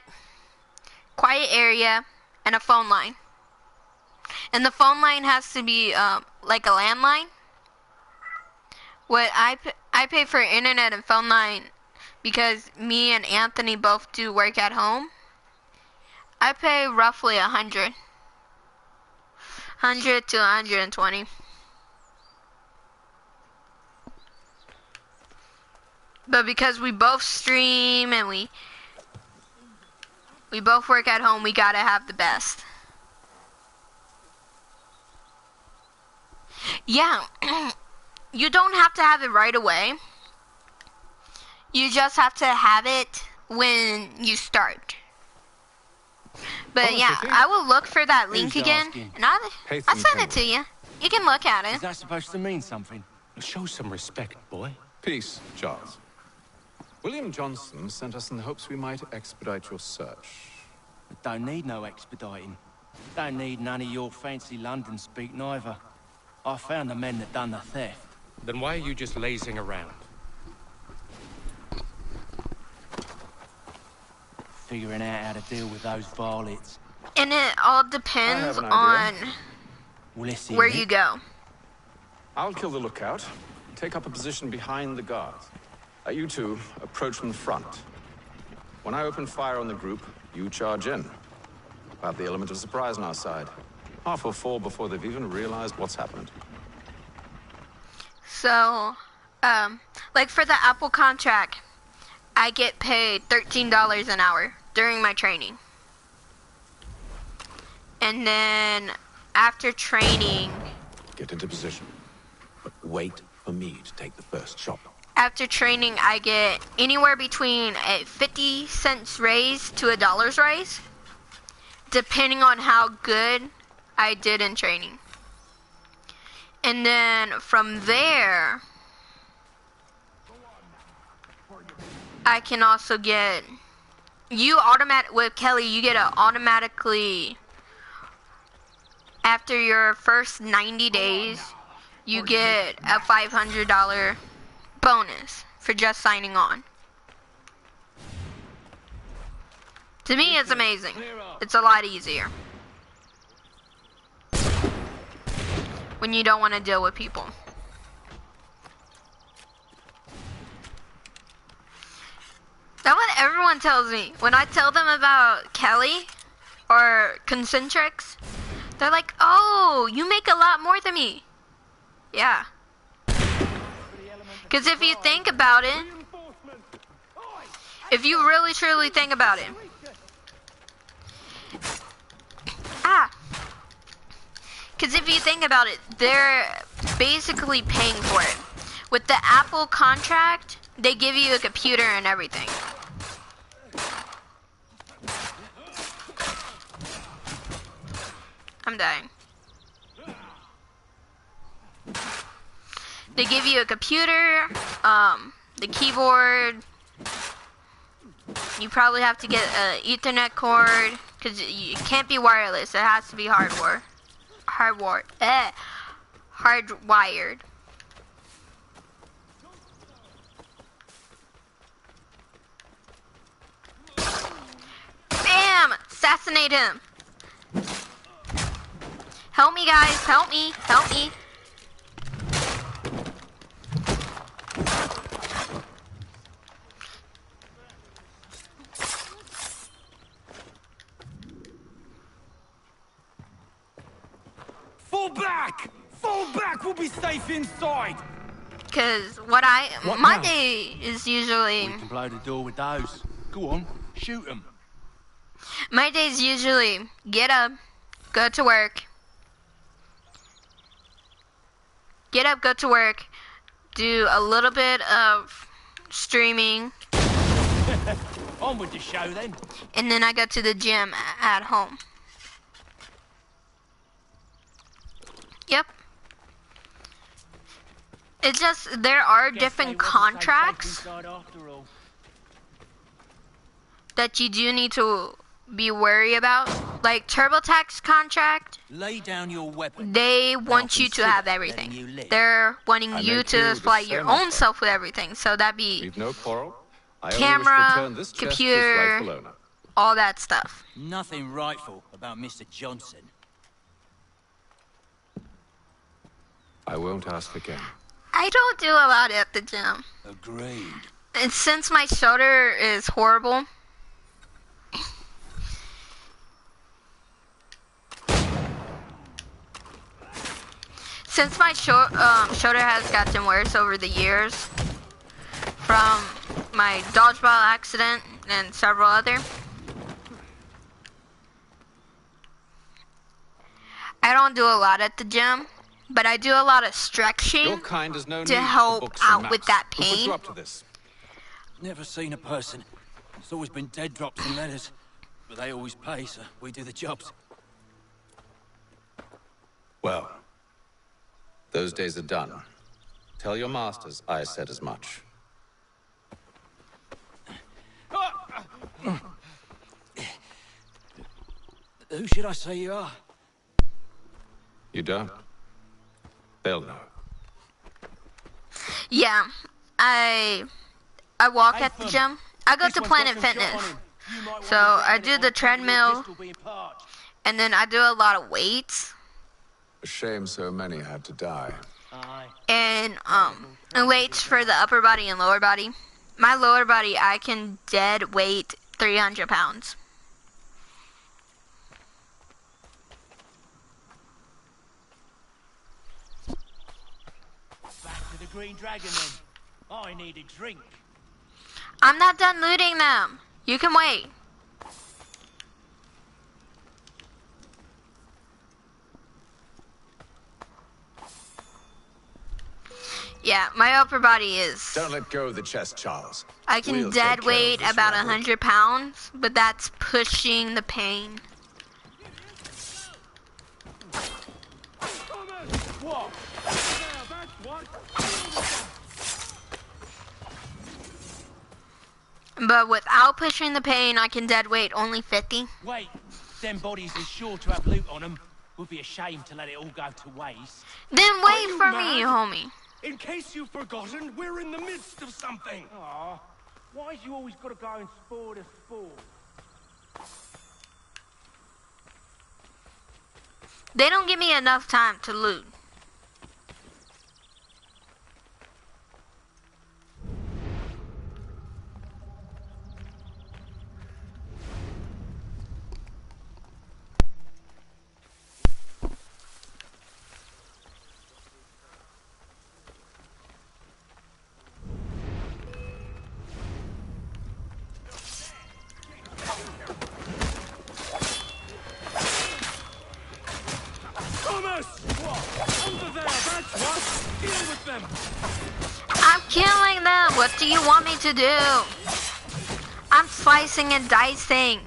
quiet area, and a phone line. And the phone line has to be like a landline. What I pay for internet and phone line because me and Anthony both do work at home. I pay roughly 100 to 120. But because we both stream and we both work at home, we gotta have the best. Yeah, you don't have to have it right away. You just have to have it when you start. But yeah, I will look for that link again, and I'll send it to you. You can look at it. Is that supposed to mean something? Show some respect, boy. Peace, Charles. William Johnson sent us in the hopes we might expedite your search. Don't need no expediting. Don't need none of your fancy London speak neither. I found the men that done the theft. Then why are you just lazing around? Figuring out how to deal with those varlets. And it all depends on where you go. I'll kill the lookout. Take up a position behind the guards. You two approach from the front. When I open fire on the group, you charge in. We'll have the element of surprise on our side. Half will fall before they've even realized what's happened. So, like for the Apple contract, I get paid $13 an hour during my training. And then after training... Get into position. But wait for me to take the first shot. After training, I get anywhere between a 50 cents raise to $1 raise, depending on how good I did in training. And then from there, I can also get, with Kelly, you get a automatically, after your first 90 days, you get a $500 bonus for just signing on. To me, it's amazing. It's a lot easier when you don't want to deal with people. That's what everyone tells me. When I tell them about Kelly or Concentrics, they're like, oh, you make a lot more than me. Yeah. Because if you think about it, if you really truly think about it, because if you think about it, they're basically paying for it. With the Apple contract, they give you a computer and everything. I'm dying. They give you a computer, the keyboard. You probably have to get an Ethernet cord because it can't be wireless. It has to be hardwired. Bam! Assassinate him. Help me, guys. Help me. Help me. Fall back! Fall back! We'll be safe inside! Because my day is usually... We can blow the door with those. Go on, shoot them. My day's usually get up, go to work. Get up, go to work, do a little bit of streaming. On with the show then. And then I go to the gym at home. Yep. It's just, there are different contracts that you do need to be worried about. Like TurboTax contract, Lay down your weapon. they want you to have everything. They're wanting you to supply your own self with everything. So that'd be We've no quarrel. I only camera, wish to return this chest to its computer, rightful owner. all that stuff. Nothing rightful about Mr. Johnson. I won't ask again. I don't do a lot at the gym. Agreed. And since my shoulder is horrible, since my shoulder has gotten worse over the years from my dodgeball accident and several other, I don't do a lot at the gym, but I do a lot of stretching Your kind has no to need for help books and out with maps. that Who put pain. you up to this? Never seen a person. It's always been dead drops and letters. But they always pay, so we do the jobs. Well, those days are done. Tell your masters I said as much. Who should I say you are? You don't? They'll know. Yeah, I walk at the gym. I go to Planet Fitness. So I do the treadmill, and then I do a lot of weights. A shame so many had to die. And weights for the upper body and lower body. My lower body, I can dead weight 300 pounds. Back to the Green Dragon then. I need a drink. I'm not done looting them. You can wait. Yeah, my upper body is... Don't let go of the chest, Charles. I can We'll dead take care of weight this about rabble. 100 pounds, but that's pushing the pain. What? But without pushing the pain, I can dead weight only 50. Wait, them bodies are sure to have loot on them. Would be a shame to let it all go to waste. Then wait for me, homie. In case you've forgotten, we're in the midst of something. Aw, why's you always got to go and spoil the sport? They don't give me enough time to loot. Thomas! Over there, that's what! Deal with them! I'm killing them! What do you want me to do? I'm slicing and dicing.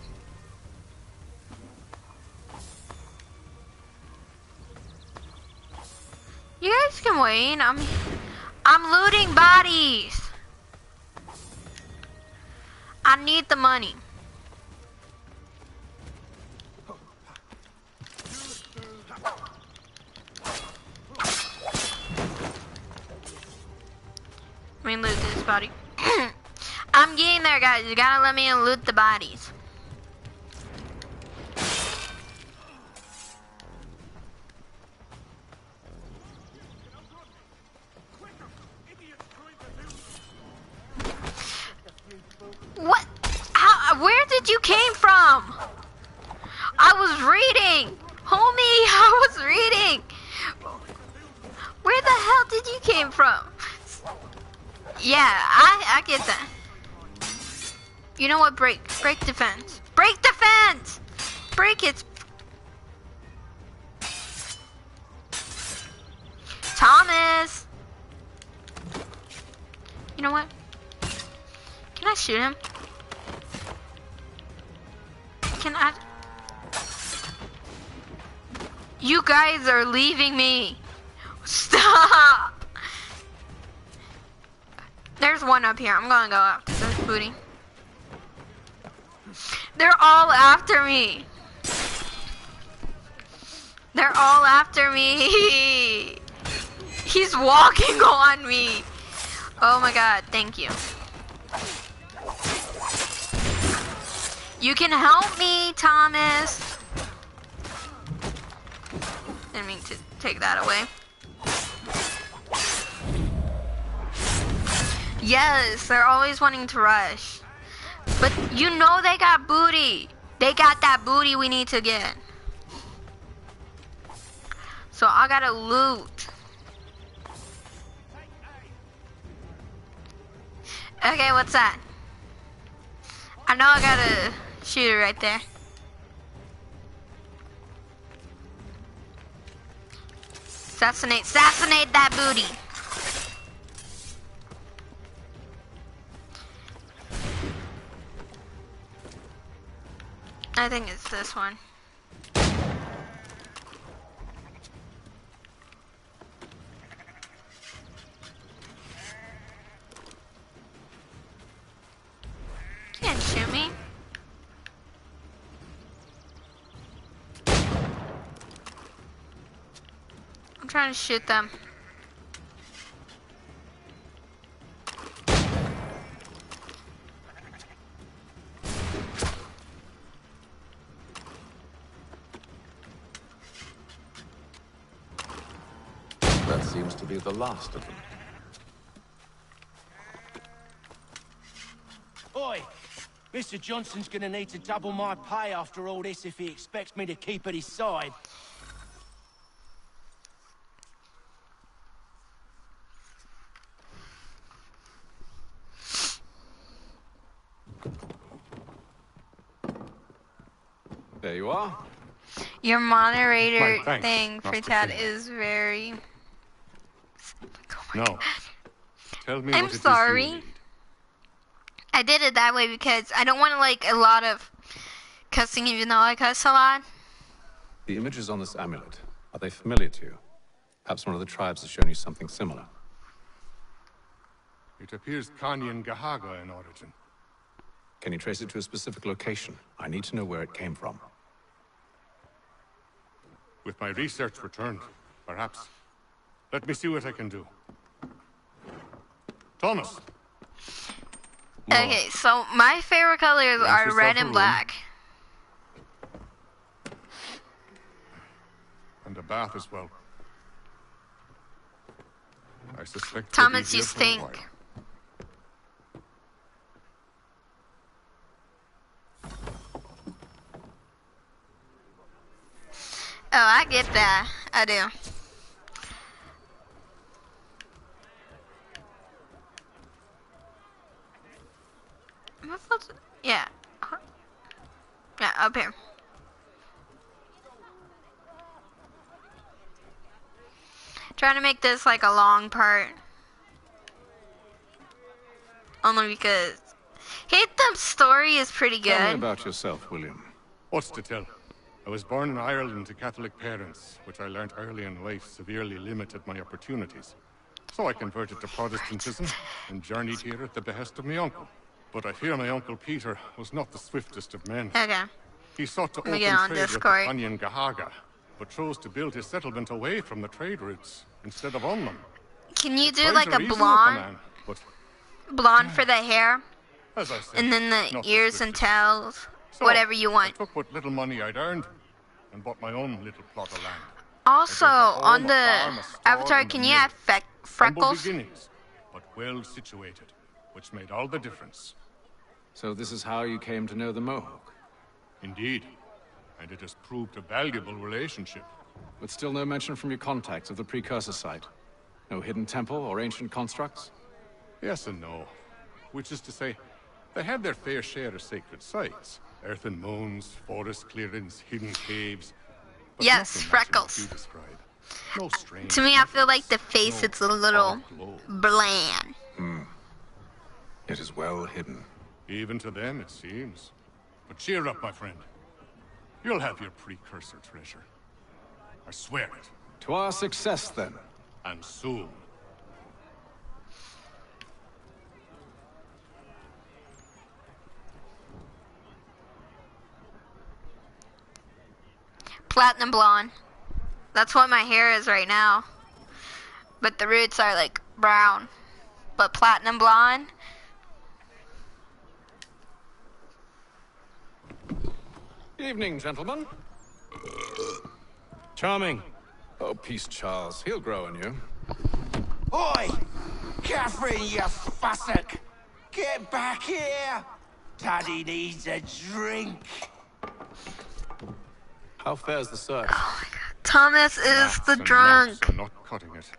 You guys can wait. I'm looting bodies. I need the money. Let me loot this body. I'm getting there, guys. You gotta let me loot the bodies. What? Where did you came from? I was reading. Homie, I was reading. Where the hell did you came from? Yeah, I get that. You know what? Break defense. Break defense! Break it. Thomas! You know what? Can I shoot him? Can I? You guys are leaving me. Stop! There's one up here. I'm gonna go after this booty. They're all after me. They're all after me. He's walking on me. Oh my god, thank you. You can help me, Thomas. Didn't mean to take that away. Yes, they're always wanting to rush. But you know they got booty. They got that booty we need to get. So I gotta loot. Okay, what's that? I know I got a shooter right there. Assassinate that booty. I think it's this one. Can't shoot me. I'm trying to shoot them. That seems to be the last of them. Oi! Mr. Johnson's gonna need to double my pay after all this if he expects me to keep at his side. There you are. Your moderator My thanks, thing for Master chat King. is very... No. Tell me I'm what it is sorry. you need. I did it that way because I don't want to like a lot of cussing even though I cuss a lot. The images on this amulet, are they familiar to you? Perhaps one of the tribes has shown you something similar. It appears Kanyan Gahaga in origin. Can you trace it to a specific location? I need to know where it came from. With my research returned, perhaps. Let me see what I can do. Thomas! Okay, so my favorite colors Arrange are yourself red a and room. black. And a bath as well. I suspect Thomas, you'll you be here for a stink. while. Oh, I get that. I do. Am I supposed to... Yeah. Yeah, up here. Trying to make this like a long part. Only because Haytham's story is pretty good. Tell me about yourself, William. What's to tell? I was born in Ireland to Catholic parents, which I learned early in life severely limited my opportunities. So I converted to Protestantism and journeyed here at the behest of my uncle. But I fear my uncle Peter was not the swiftest of men. Okay. He sought to Let me open get on trade with the Discord. Onion Gahaga, but chose to build his settlement away from the trade routes instead of on them. Can you do Tried like to a reason with the blonde? man, but Blonde for the hair? as I said, And then the not ears and swiftest. tails? So, Whatever you I want. took what little money I'd earned and bought my own little plot of land. Also, on a the farm, a store, avatar, and a can you mill. add Humble freckles? beginnings, but well situated, which made all the difference. So this is how you came to know the Mohawk? Indeed. And it has proved a valuable relationship. But still no mention from your contacts of the precursor site? No hidden temple or ancient constructs? Yes and no. Which is to say, they had their fair share of sacred sites. Earthen mounds, forest clearings, hidden caves. But Yes, nothing much in freckles. what you describe. No strange To me, I feel like the methods, face no it's a little odd glow. bland. It is well hidden. Even to them, it seems. But cheer up, my friend. You'll have your precursor treasure. I swear it. To our success, then. And soon. Platinum blonde. That's what my hair is right now. But the roots are like brown. But platinum blonde. Evening, gentlemen. Charming. Oh, peace, Charles. He'll grow on you. Oi! Catherine, you fussock! Get back here! Daddy needs a drink. How fares the search? Thomas is Gnats the and drunk. gnats are not cutting it.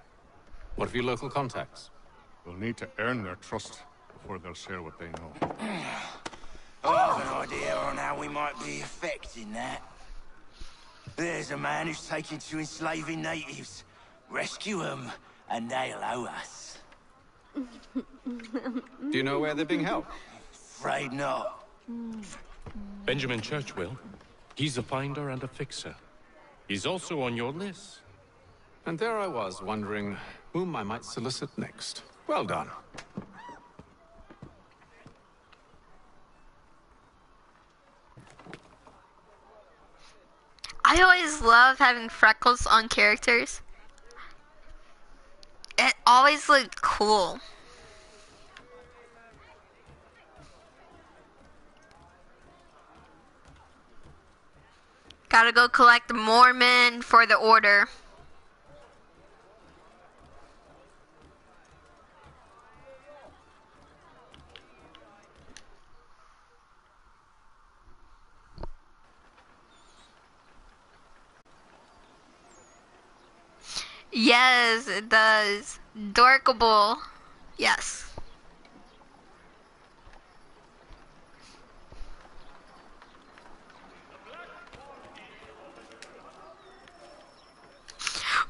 What of your local contacts? We'll need to earn their trust before they'll share what they know. I have an idea on how we might be affecting that. There's a man who's taken to enslaving natives. Rescue them, and they'll owe us. Do you know where they're being held? Afraid not. Benjamin Churchwill. He's a finder and a fixer. He's also on your list. And there I was, wondering whom I might solicit next. Well done. I always love having freckles on characters. It always looked cool. Gotta go collect more men for the order. Yes, it does. Dorkable. Yes.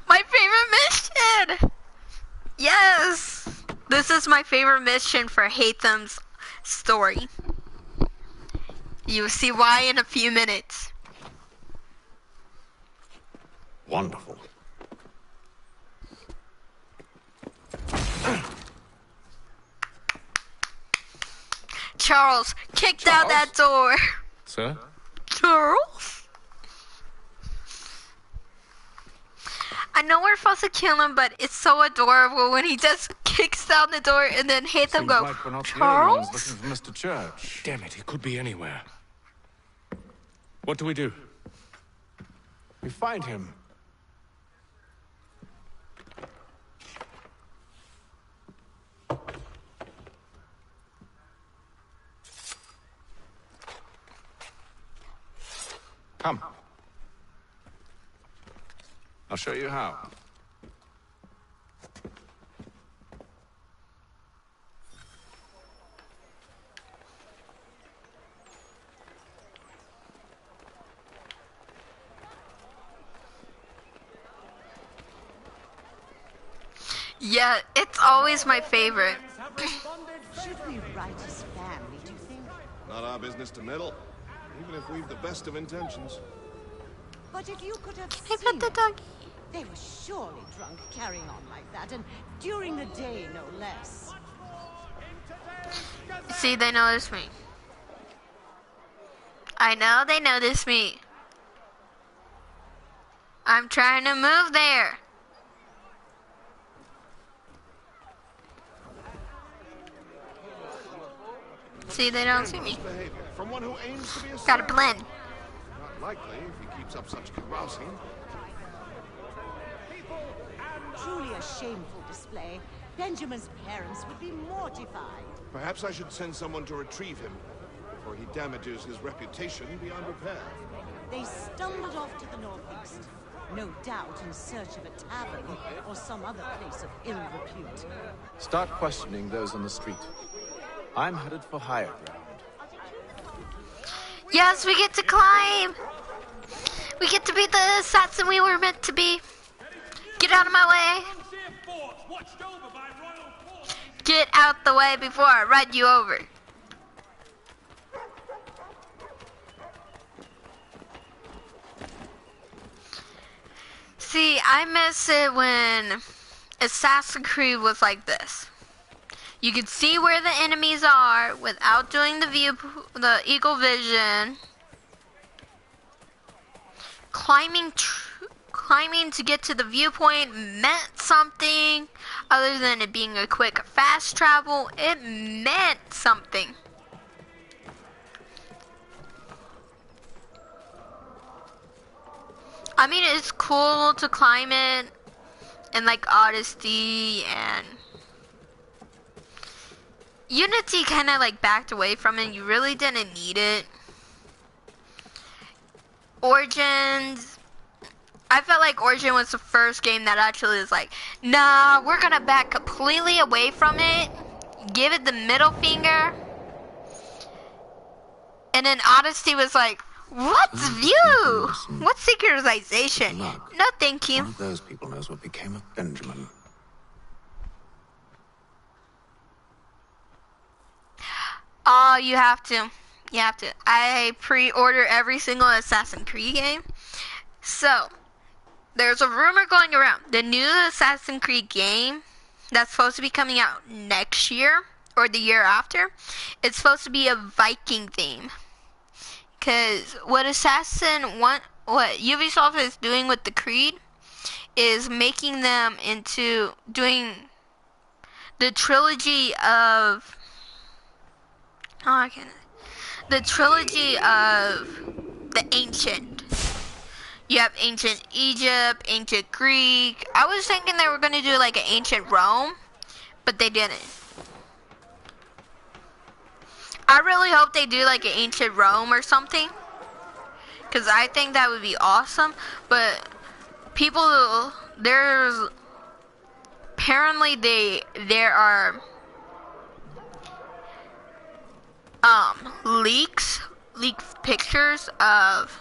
My favorite mission! Yes! This is my favorite mission for Haytham's story. You'll see why in a few minutes. Wonderful. Charles, kick down that door. Sir? Charles? I know we're supposed to kill him, but it's so adorable when he just kicks down the door and then Haytham Seems go, like we're not the only ones Charles? looking for Mr. Church. Damn it, he could be anywhere. What do we do? We find him. Come. I'll show you how. Yeah, it's always my favorite. Should we write his family, do you think? Not our business to meddle, even if we've the best of intentions. But if you could have Can I pet the doggy? they were surely drunk carrying on like that, and during the day, no less. See, they noticed me. I know they noticed me. I'm trying to move there. See, they don't see me. From one who aims to be a Gotta blend. Not likely if he keeps up such carousing. Truly a shameful display. Benjamin's parents would be mortified. Perhaps I should send someone to retrieve him before he damages his reputation beyond repair. They stumbled off to the northeast, no doubt in search of a tavern or some other place of ill repute. Start questioning those on the street. I'm headed for higher ground. Yes, we get to climb. We get to be the assassin we were meant to be. Get out of my way. Get out the way before I ride you over. See, I miss it when Assassin's Creed was like this. You could see where the enemies are without doing the eagle vision. Climbing to get to the viewpoint meant something other than it being a quick fast travel. It meant something. I mean, it's cool to climb it and like Odyssey, and Unity kind of like backed away from it. You really didn't need it. Origins, I felt like Origin was the first game that actually was like, nah, we're gonna back completely away from it, give it the middle finger. And then Odyssey was like, what's view? What's synchronization? No, thank you. One of those people knows what became of Benjamin. Oh, you have to. You have to. I pre-order every single Assassin's Creed game. So, there's a rumor going around. The new Assassin's Creed game that's supposed to be coming out next year or the year after, it's supposed to be a Viking theme. Because what Ubisoft is doing with the Creed is making them into doing the trilogy of the ancient. You have ancient Egypt, ancient Greek. I was thinking they were going to do like an ancient Rome, but they didn't. I really hope they do like an ancient Rome or something, because I think that would be awesome. But apparently there are leaked pictures of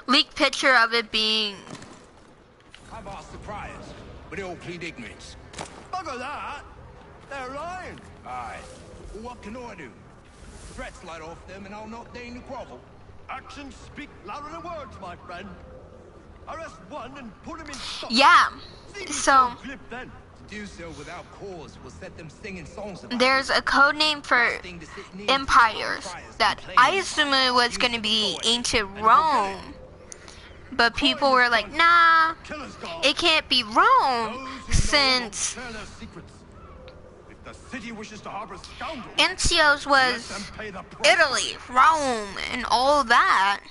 leaked picture of it being I'm all surprised, but they all plead ignorance. Bugger that! They're lying. Aye. Well, what can I do? Threats light off them and I'll not deign to grovel. Actions speak louder than words, my friend. Arrest one and put him in stocks. yeah. So To do so without cause will set them singing songs about there's a code name for empires that I assume it was going to be ancient Rome, but people were like, nah, it can't be Rome since Antioch was Italy, Rome, and all that,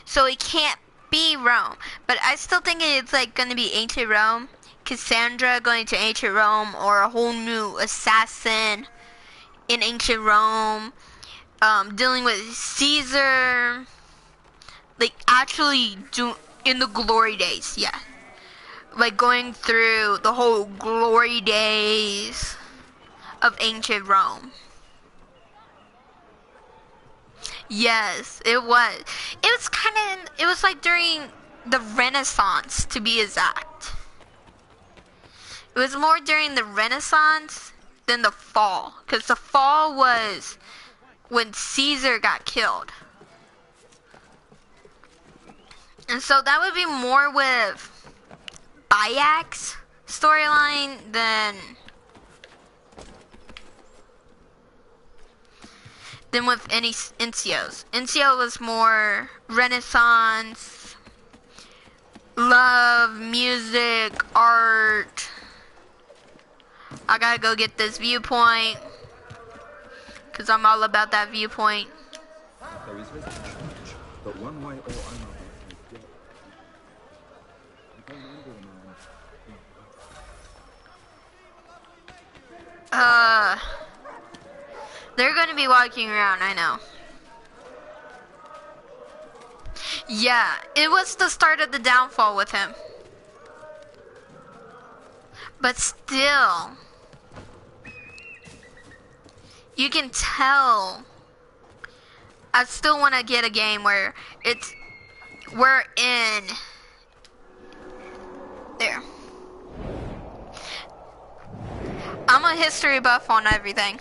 so it can't be Rome. But I still think it's like going to be ancient Rome. Cassandra going to ancient Rome, or a whole new assassin in ancient Rome, dealing with Caesar, like actually in the glory days, yeah, like going through the whole glory days of ancient Rome. Yes, it was was it was like during the Renaissance, to be exact. It was more during the Renaissance than the fall, because the fall was when Caesar got killed. And so that would be more with Bayek's storyline than with any Encio's. Encio was more Renaissance, love, music, art. I gotta go get this viewpoint, because I'm all about that viewpoint. There is little change, but one way or another. They're gonna be walking around, I know. Yeah, it was the start of the downfall with him. But still, you can tell. I still want to get a game where we're in there. I'm a history buff on everything.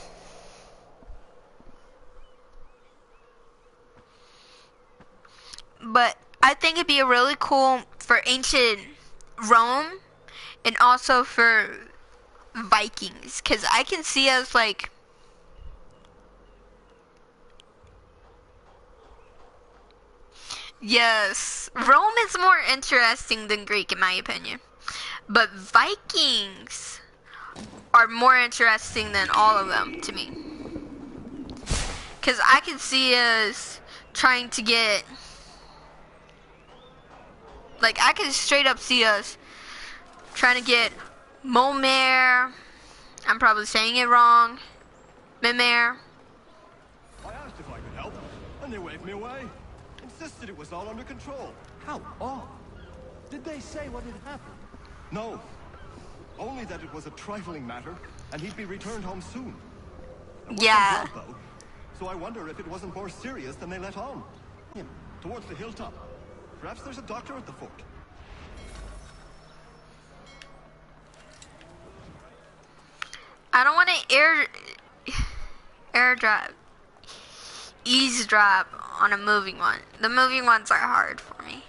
But I think it'd be really cool for ancient Rome and also for Vikings, because I can see us like yes, Rome is more interesting than Greek in my opinion, but Vikings are more interesting than all of them to me, because I can see us trying to get, like, I can straight up see us trying to get Momer. I'm probably saying it wrong. Mimer. I asked if I could help, and they waved me away. Insisted it was all under control. How odd. Did they say what had happened? No. Only that it was a trifling matter, and he'd be returned home soon. Yeah. Blood, though, so I wonder if it wasn't more serious than they let on. Towards the hilltop. Perhaps there's a doctor at the fort. I don't want to airdrop, eavesdrop on a moving one. The moving ones are hard for me.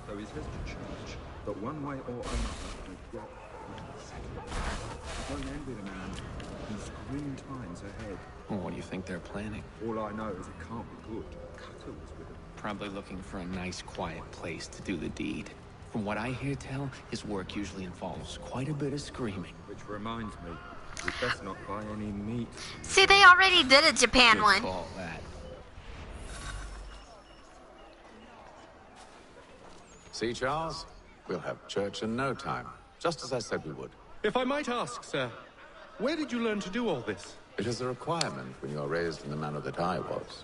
There is little change, but one way or another, I don't envy the man. He's grim times ahead. Well, what do you think they're planning? All I know is it can't be good. Cuttle's with him. Probably looking for a nice, quiet place to do the deed. From what I hear tell, his work usually involves quite a bit of screaming. Which reminds me, we best not buy any meat. See, they already did a Japan Good one. call, that. See, Charles? We'll have church in no time, just as I said we would. If I might ask, sir, where did you learn to do all this? It is a requirement when you are raised in the manner that I was.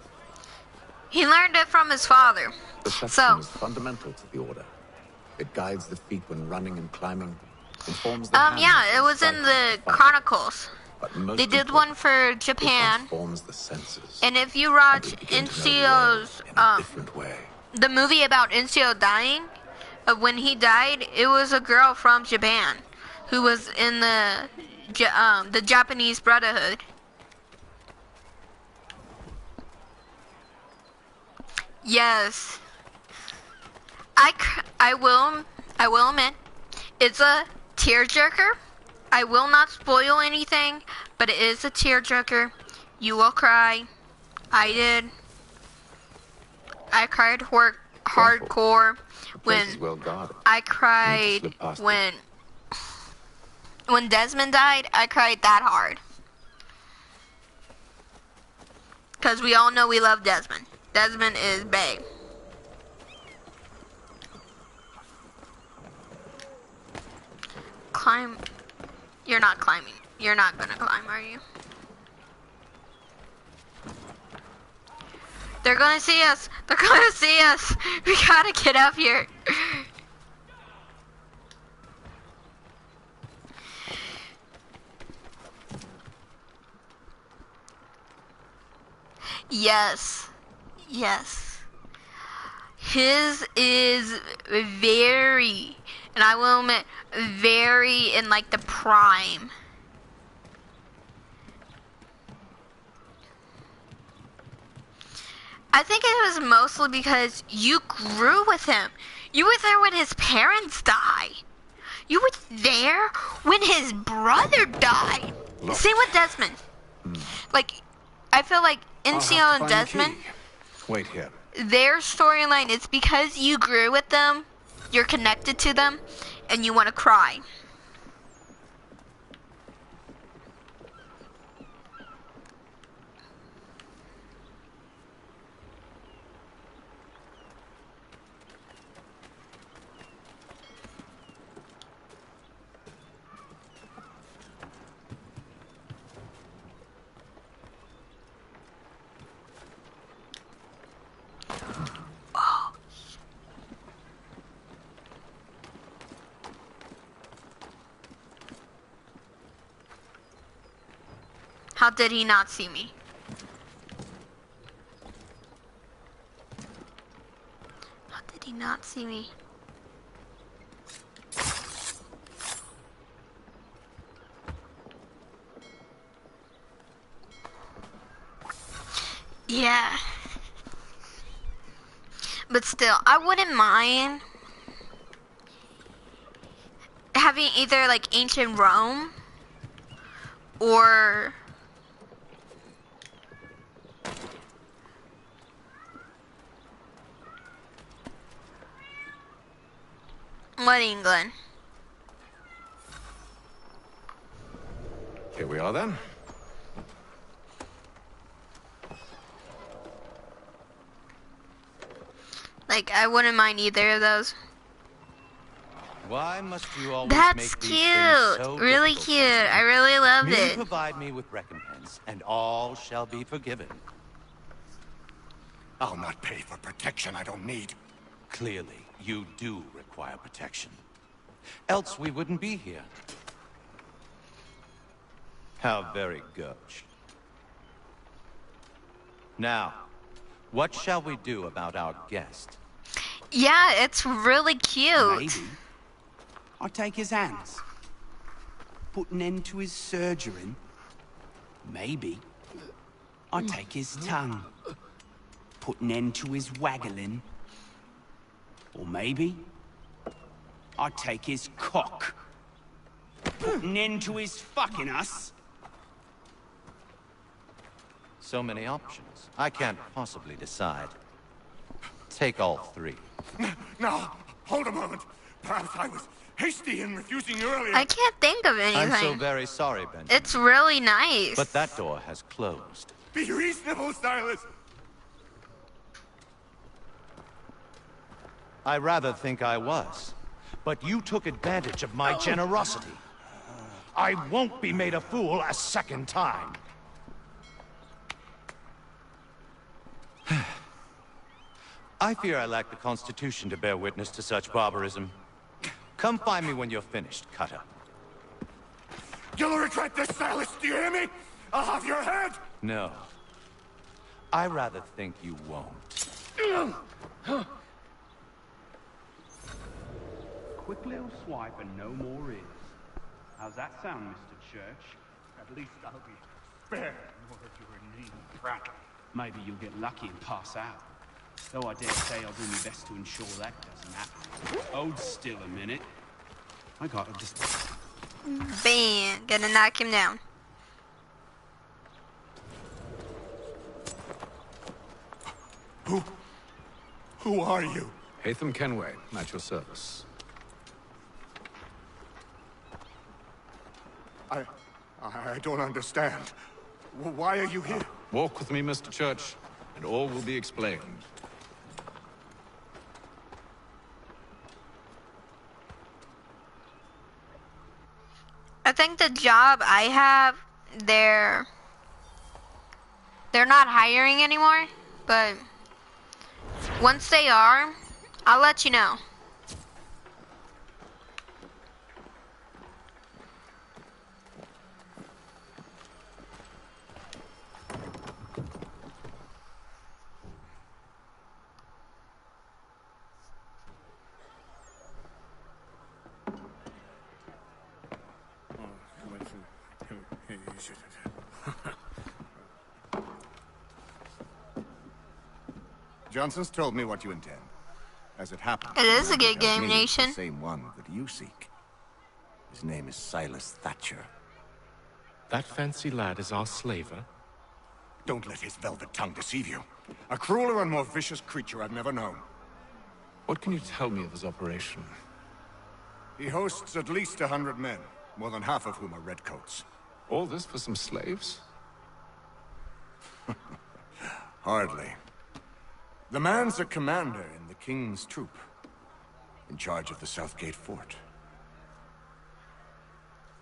He learned it from his father. Perception is fundamental to the order. It guides the feet when running and climbing, informs the hands yeah, it was in the Chronicles. They did one for Japan. Informs the senses. And if you watch Encio's, the movie about Encio dying, when he died, it was a girl from Japan who was in the Japanese Brotherhood. Yes. I will admit, it's a tearjerker. I will not spoil anything, but it is a tearjerker. You will cry. I did. I cried hardcore when I cried when Desmond died. I cried that hard. Because we all know we love Desmond. Desmond is bae. Climb. You're not climbing. You're not gonna climb, are you? They're gonna see us. They're gonna see us. We gotta get up here. Yes. Yes. His is very, and I will admit, very in like the prime. I think it was mostly because you grew with him. You were there when his parents died. You were there when his brother died. Look. Same with Desmond. Like, I feel like NCO and Desmond, Wait here. their storyline is because you grew with them, you're connected to them, and you want to cry. How did he not see me? How did he not see me? Yeah. But still, I wouldn't mind having either like ancient Rome or what, England? Here we are then. Like, I wouldn't mind either of those. Why must you always That's make these cute. things so Really difficult? cute. I really loved Merely it. provide me with recompense, and all shall be forgiven. I'll not pay for protection I don't need. Clearly, you do require protection. Else we wouldn't be here. How very gauche. Now, what shall we do about our guest? Yeah, it's really cute. Maybe I take his hands, put an end to his surgering. Maybe I take his tongue, put an end to his waggling. Or maybe I take his cock, put an end to his fucking us. So many options. I can't possibly decide. Take all three. Now, hold a moment. Perhaps I was hasty in refusing you earlier. I can't think of anything. I'm so very sorry, Benjamin. It's really nice. But that door has closed. Be reasonable, Silas. I rather think I was. But you took advantage of my generosity. I won't be made a fool a second time. I fear I lack the constitution to bear witness to such barbarism. Come find me when you're finished, Cutter. You'll regret this, Silas. Do you hear me? I'll have your head. No. I rather think you won't. Quick little swipe and no more is. How's that sound, Mr. Church? At least I'll be spared more if you're a mean brat. Maybe you'll get lucky and pass out. Though I dare say I'll do my best to ensure that doesn't happen. Hold still a minute. I gotta just... Bam. Gonna knock him down. Who are you? Haytham Kenway, at your service. I don't understand. Why are you here? Walk with me, Mr. Church, and all will be explained. I think the job I have, they're not hiring anymore, but once they are, I'll let you know. Johnson's told me what you intend. As it happens, It is a the man good who helped game, me is Nation. the same one that you seek. His name is Silas Thatcher. That fancy lad is our slaver? Don't let his velvet tongue deceive you. A crueler and more vicious creature I've never known. What can you tell me of his operation? He hosts at least 100 men, more than half of whom are redcoats. All this for some slaves? Hardly. The man's a commander in the King's troop, in charge of the Southgate Fort.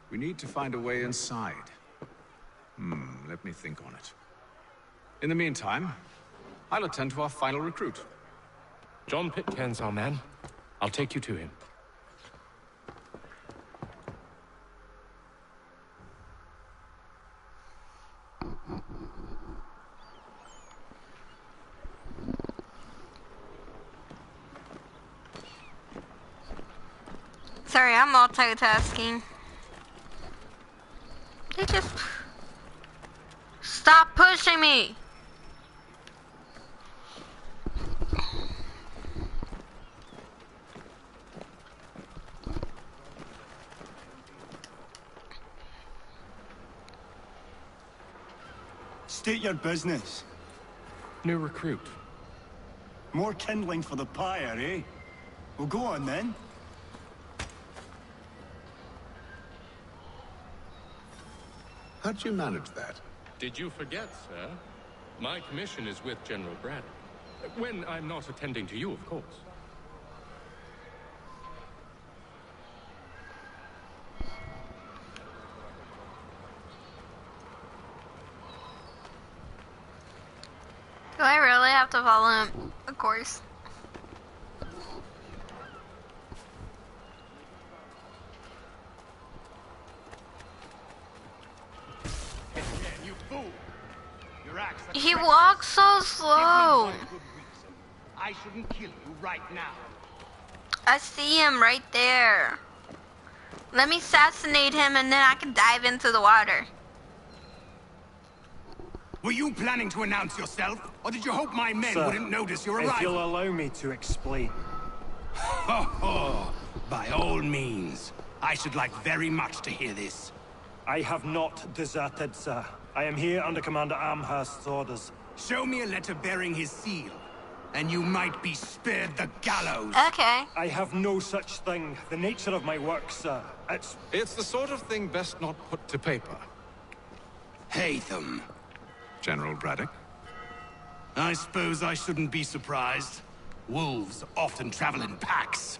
We need to find a way inside. Let me think on it. In the meantime, I'll attend to our final recruit. John Pitcairn's our man. I'll take you to him. Sorry, I'm multitasking. They just... Stop pushing me! State your business. New recruit. More kindling for the pyre, eh? Well, go on then. How'd you manage that? Did you forget, sir? My commission is with General Braddock. When I'm not attending to you, of course. Do I really have to follow him? Of course. You fool! Your axe. He walks so slow. I shouldn't kill you right now. I see him right there. Let me assassinate him and then I can dive into the water. Were you planning to announce yourself, or did you hope my men Sir, wouldn't notice your arrival? if you'll allow me to explain. Ho ho! By all means. I should like very much to hear this. I have not deserted, sir. I am here under Commander Amherst's orders. Show me a letter bearing his seal, and you might be spared the gallows. Okay. I have no such thing. The nature of my work, sir. It's the sort of thing best not put to paper. Haytham. General Braddock? I suppose I shouldn't be surprised. Wolves often travel in packs.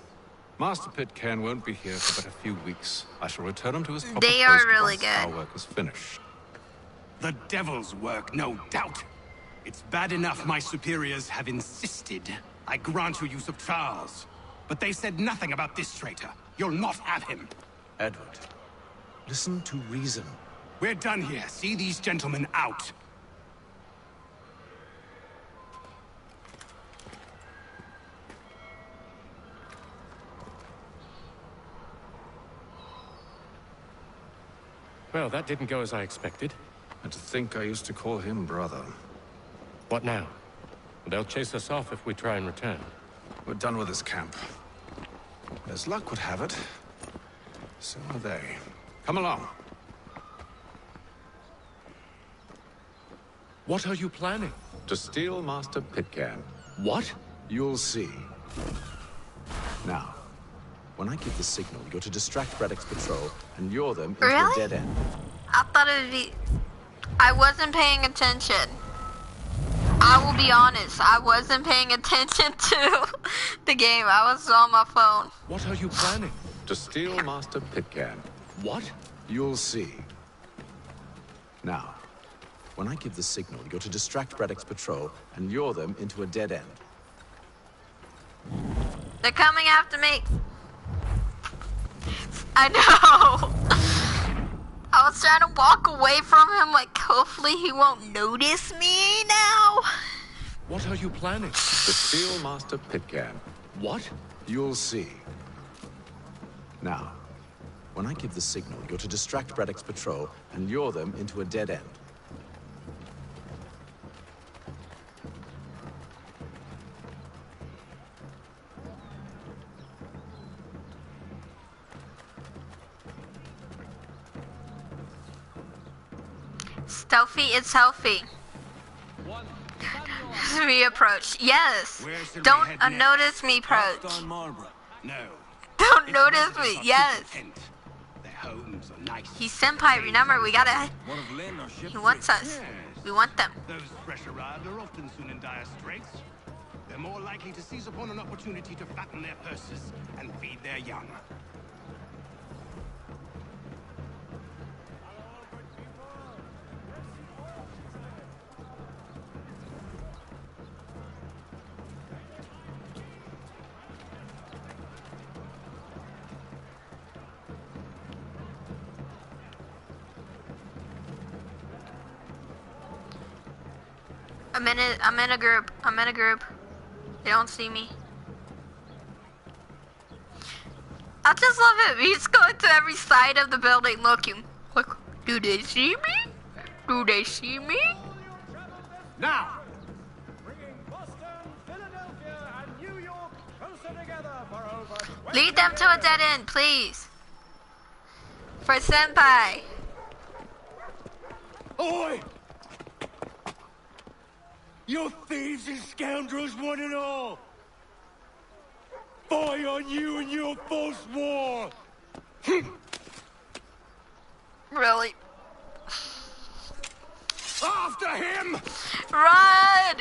Master Pitcairn won't be here for but a few weeks. I shall return him to his proper They are post really once good. our work is finished. The devil's work, no doubt. It's bad enough my superiors have insisted I grant you use of Charles. But they said nothing about this traitor. You'll not have him. Edward, listen to reason. We're done here. See these gentlemen out. Well, that didn't go as I expected. And to think I used to call him brother. What now? They'll chase us off if we try and return. We're done with this camp. As luck would have it, so are they. Come along. What are you planning? To steal Master Pitcairn. What? You'll see. Now, when I give the signal, you're to distract Braddock's patrol and lure them into a dead end. I thought it would be... I wasn't paying attention. I will be honest, I wasn't paying attention to the game. I was on my phone. What are you planning? To steal Master Pitcairn. What? You'll see. Now, when I give the signal, you're to distract Braddock's patrol and lure them into a dead end. They're coming after me. I know. I was trying to walk away from him, like, hopefully he won't notice me now. What are you planning? To steal Master Pitcairn. What? You'll see. Now, When I give the signal, you're to distract Braddock's patrol and lure them into a dead end. Stealthy is healthy. Me approach. Yes. Don't notice me approach. No. Don't notice me. Yes. Their homes are nice. He's senpai. Remember, we gotta. He wants us. We want them. Those fresh arrived are often soon in dire straits. They're more likely to seize upon an opportunity to fatten their purses and feed their young. I'm in a group. I'm in a group. They don't see me. I just love it. He's going to every side of the building looking. Like, do they see me? Do they see me? Now! Lead them to a dead end, please. For senpai. Oi! You thieves and scoundrels, one and all! Fie on you and your false war! Really? After him! Run!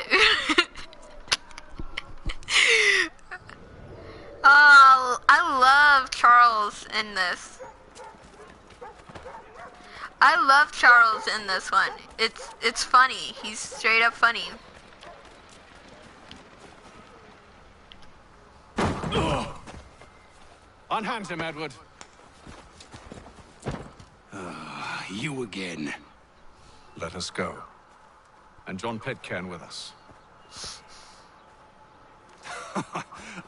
Oh, I love Charles in this. I love Charles in this one. It's funny. He's straight up funny. Unhand him, Edward. You again. Let us go. And John Pitcairn with us.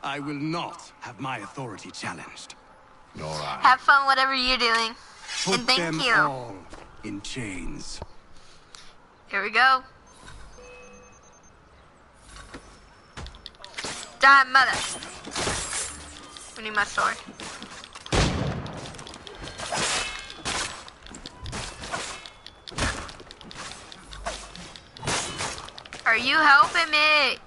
I will not have my authority challenged. Nor I. Have fun, whatever you're doing. Put And thank them you. all in chains. Here we go. Die, mother. We need my sword. Are you helping me?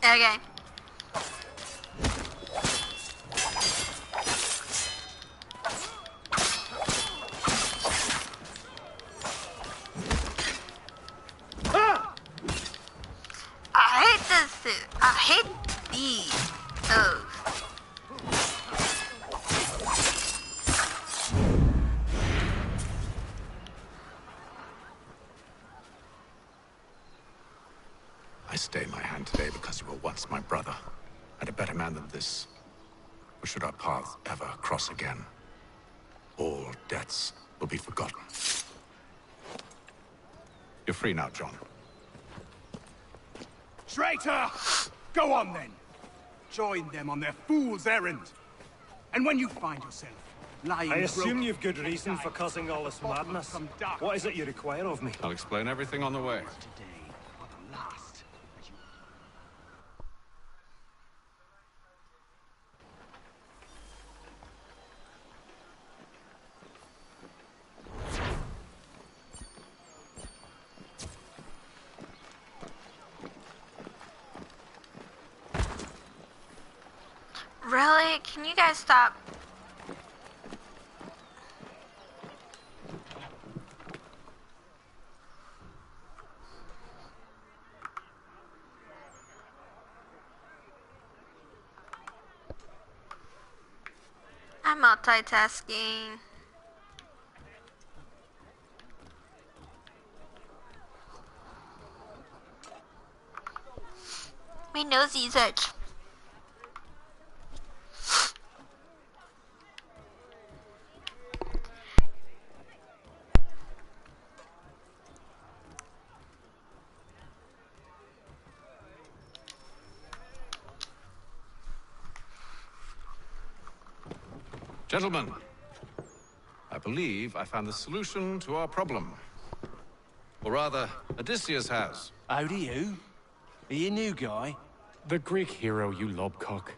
Okay. I hate this. I hate these. Those. I stay my hand today because you were once my brother, and a better man than this. Or should our paths ever cross again, all debts will be forgotten. You're free now, John. Traitor! Go on then. Join them on their fool's errand. And when you find yourself lying I assume broken, you've good reason for causing all this madness. What is it you require of me? I'll explain everything on the way. Really? Can you guys stop? I'm multitasking. My nosies itch. Gentlemen, I believe I found the solution to our problem. Or rather, Odysseus has. How do you? Are you a new guy? The Greek hero, you lobcock.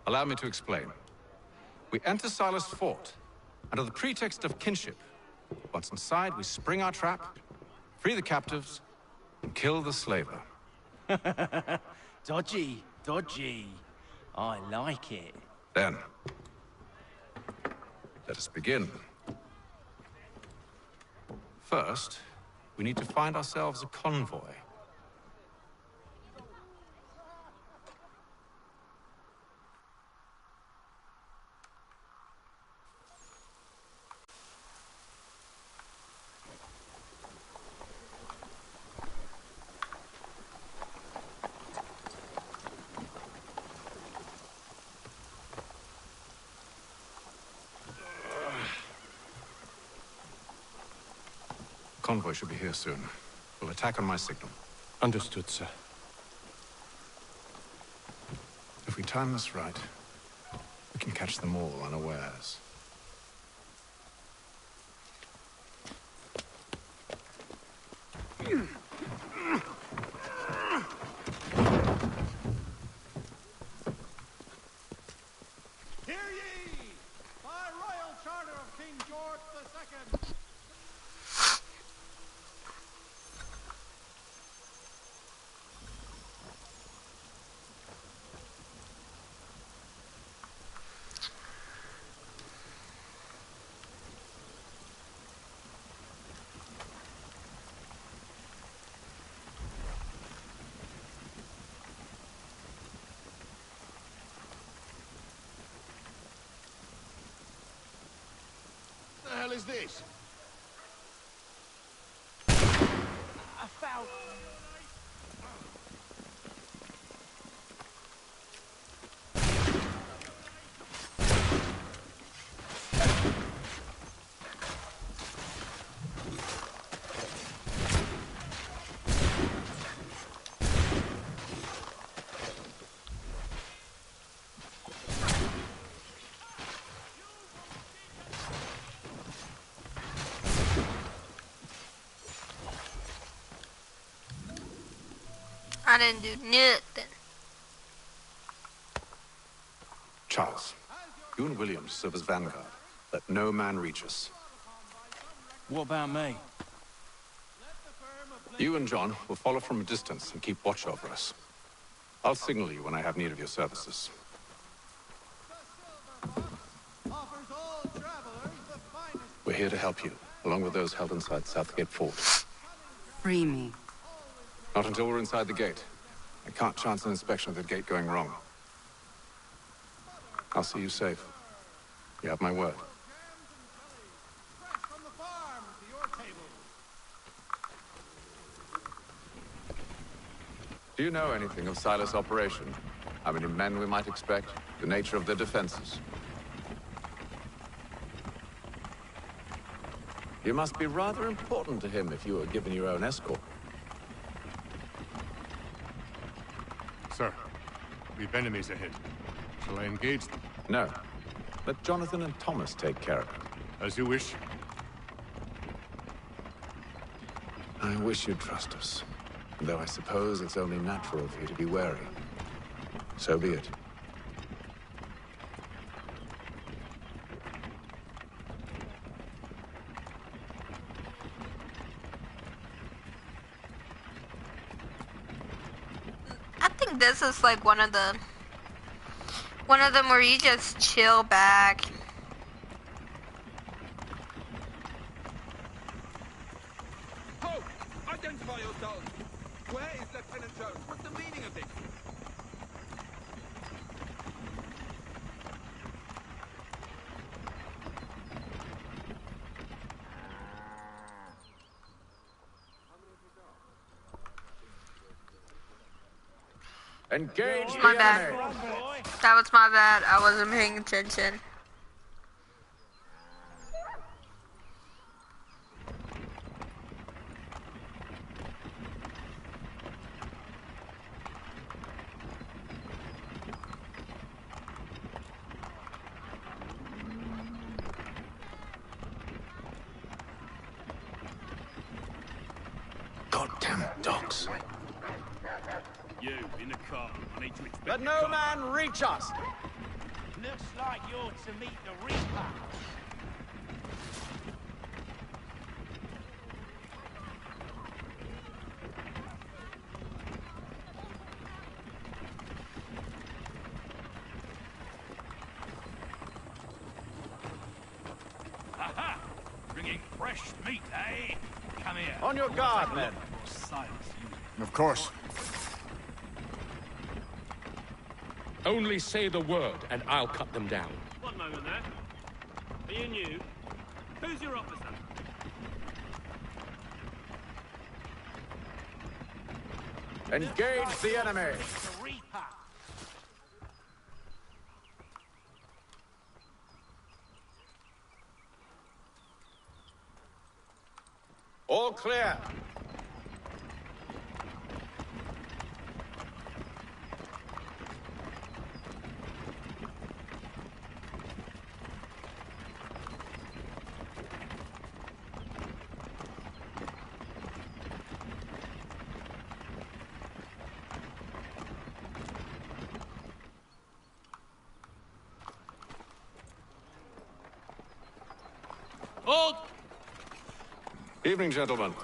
Allow me to explain. We enter Silas' fort, under the pretext of kinship. Once inside, we spring our trap, free the captives, and kill the slaver. Dodgy, dodgy. I like it. Then, let us begin. First, we need to find ourselves a convoy. Convoy should be here soon. We'll attack on my signal. Understood, sir. If we time this right, we can catch them all unawares. Hear ye! By royal charter of King George II. What the hell is this? I found... I didn't do nothing. Charles, you and William serve as vanguard. Let no man reach us. What about me? You and John will follow from a distance and keep watch over us. I'll signal you when I have need of your services. We're here to help you, along with those held inside Southgate Fort. Free me. Not until we're inside the gate. I can't chance an inspection of the gate going wrong. I'll see you safe. You have my word. Do you know anything of Silas' operation? How many men we might expect? The nature of their defenses? You must be rather important to him if you were given your own escort. Sir, we've enemies ahead. Shall I engage them? No. Let Jonathan and Thomas take care of it. As you wish. I wish you'd trust us. Though I suppose it's only natural for you to be wary. So be it. I think this is like one of them where you just chill back. Ho! Identify yourselves! Where is Lieutenant Jones? What's the meaning of this? Engage My the bad. enemy! That was my bad. I wasn't paying attention. dogs. You, in the car. I need to expect Let no man reach us! Looks like you're to meet the Reaper. Aha! Bringing fresh meat, eh? Come here. On your guard, men. Silence, you. Of course. Only say the word, and I'll cut them down. One moment there. Are you new? Who's your officer? Engage the enemy! The Reaper. All clear. Hold! Evening, gentlemen.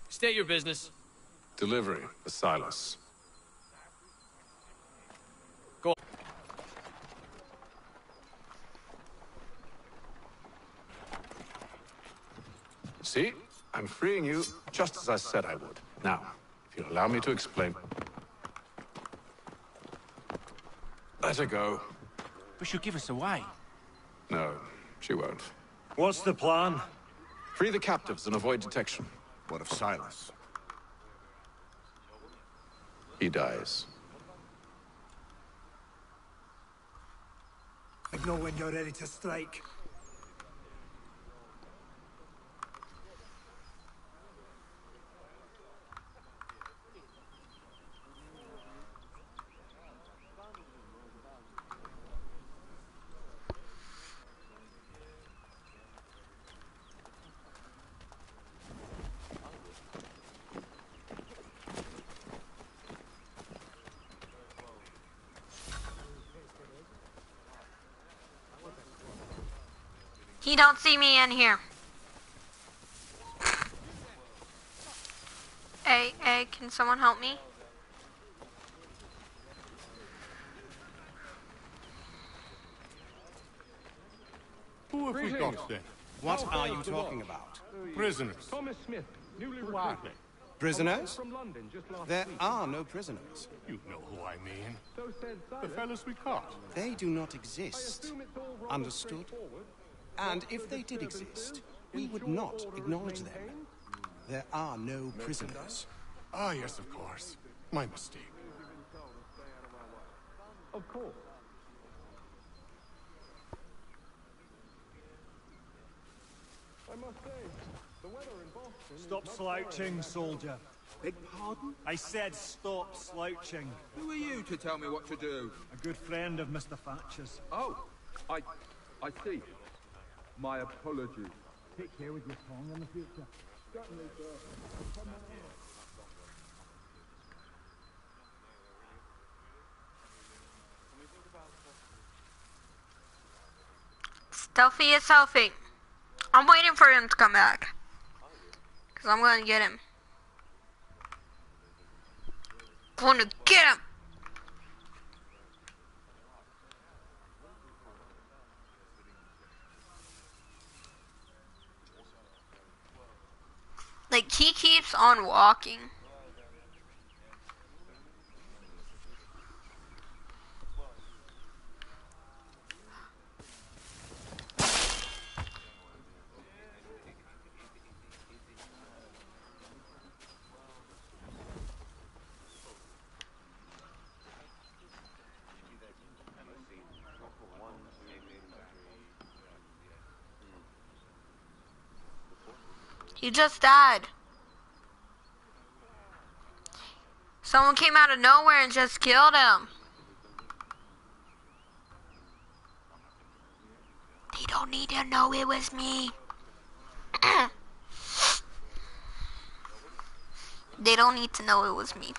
State your business. Delivery for Silas. Go on. See? I'm freeing you just as I said I would. Now, if you'll allow me to explain... Let her go. But she'll give us away. No, she won't. What's the plan? Free the captives and avoid detection. What of Silas? He dies. I know when you're ready to strike. He don't see me in here. Hey, can someone help me? Who have we got then? What are you talking about? Prisoners. Thomas Smith, newly Who are recruited. Prisoners? From London just last There week. are no prisoners. You know who I mean. So said The Silas. fellas we caught. They do not I exist. assume it's all rather Understood? straightforward. And if they did exist, we would not acknowledge them. There are no prisoners. Ah, yes, of course. My mistake. Of course. I must say, the weather in Boston... Stop slouching, soldier. Beg pardon? I said stop slouching. Who are you to tell me what to do? A good friend of Mr. Thatcher's. Oh, I see. My apologies. Take care with your tongue in the future. Certainly, sir. Stealthy is selfie. I'm waiting for him to come back. Because I'm going to get him. Going to get him. Like, he keeps on walking. He just died. Someone came out of nowhere and just killed him. They don't need to know it was me. They don't need to know it was me.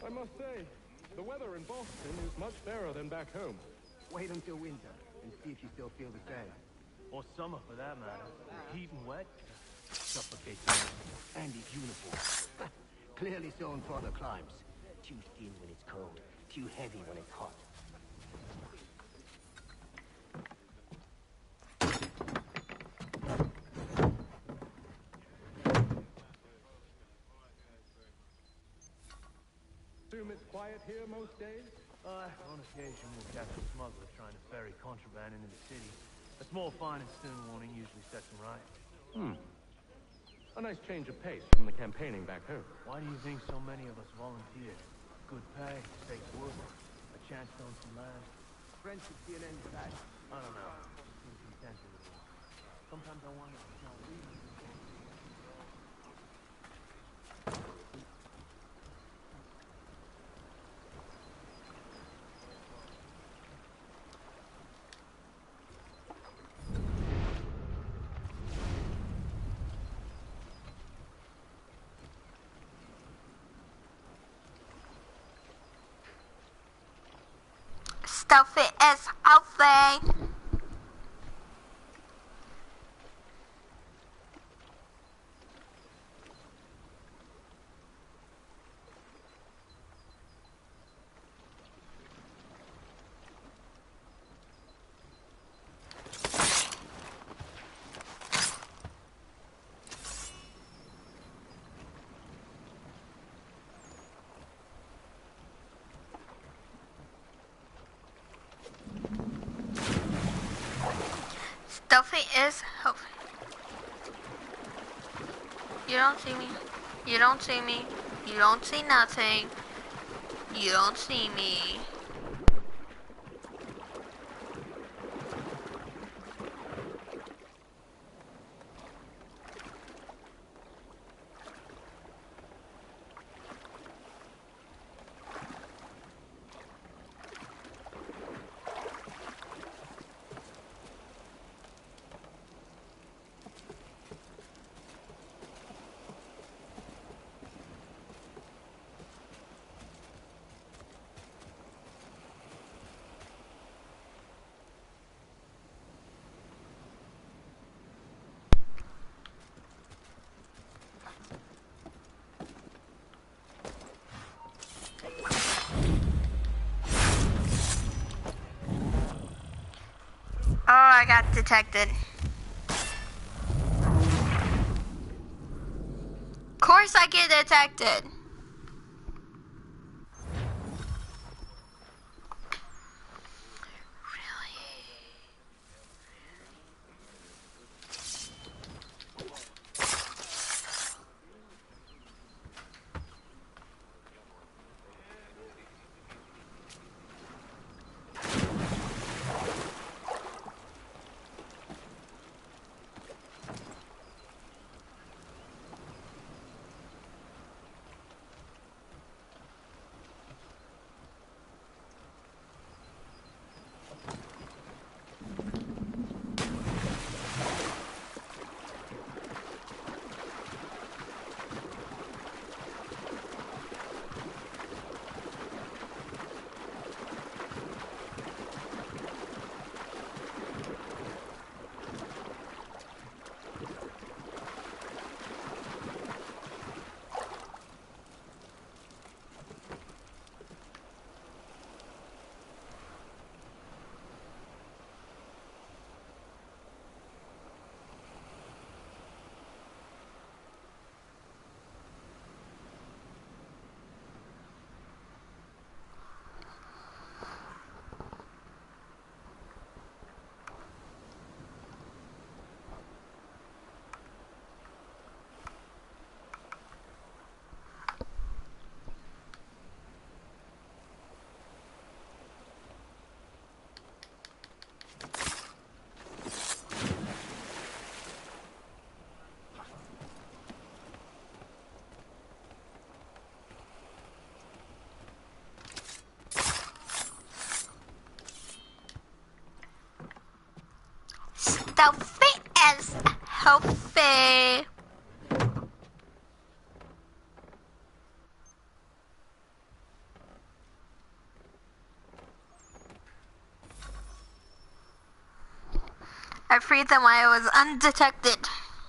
I must say, the weather in Boston is much fairer than back home. Wait until winter and see if you still feel the same. Or summer, for that matter. Heat and wet suffocates the man. And his uniform. Clearly sewn for other climes. Too thin when it's cold. Too heavy when it's hot. Assume it's quiet here most days? On occasion we'll catch a smuggler trying to ferry contraband into the city. A small fine and stern warning usually sets them right. A nice change of pace from the campaigning back home. Why do you think so many of us volunteered? Good pay, safe work, a chance to own some land. Friendship be an end to that. I don't know. Seem contented with it. Sometimes I wonder if it's not real. Stuff it as healthy. Stuffy is healthy. You don't see me. You don't see me. You don't see nothing. You don't see me. Oh, I got detected. Of course I get detected. don't fit as healthy. I freed them while I was undetected.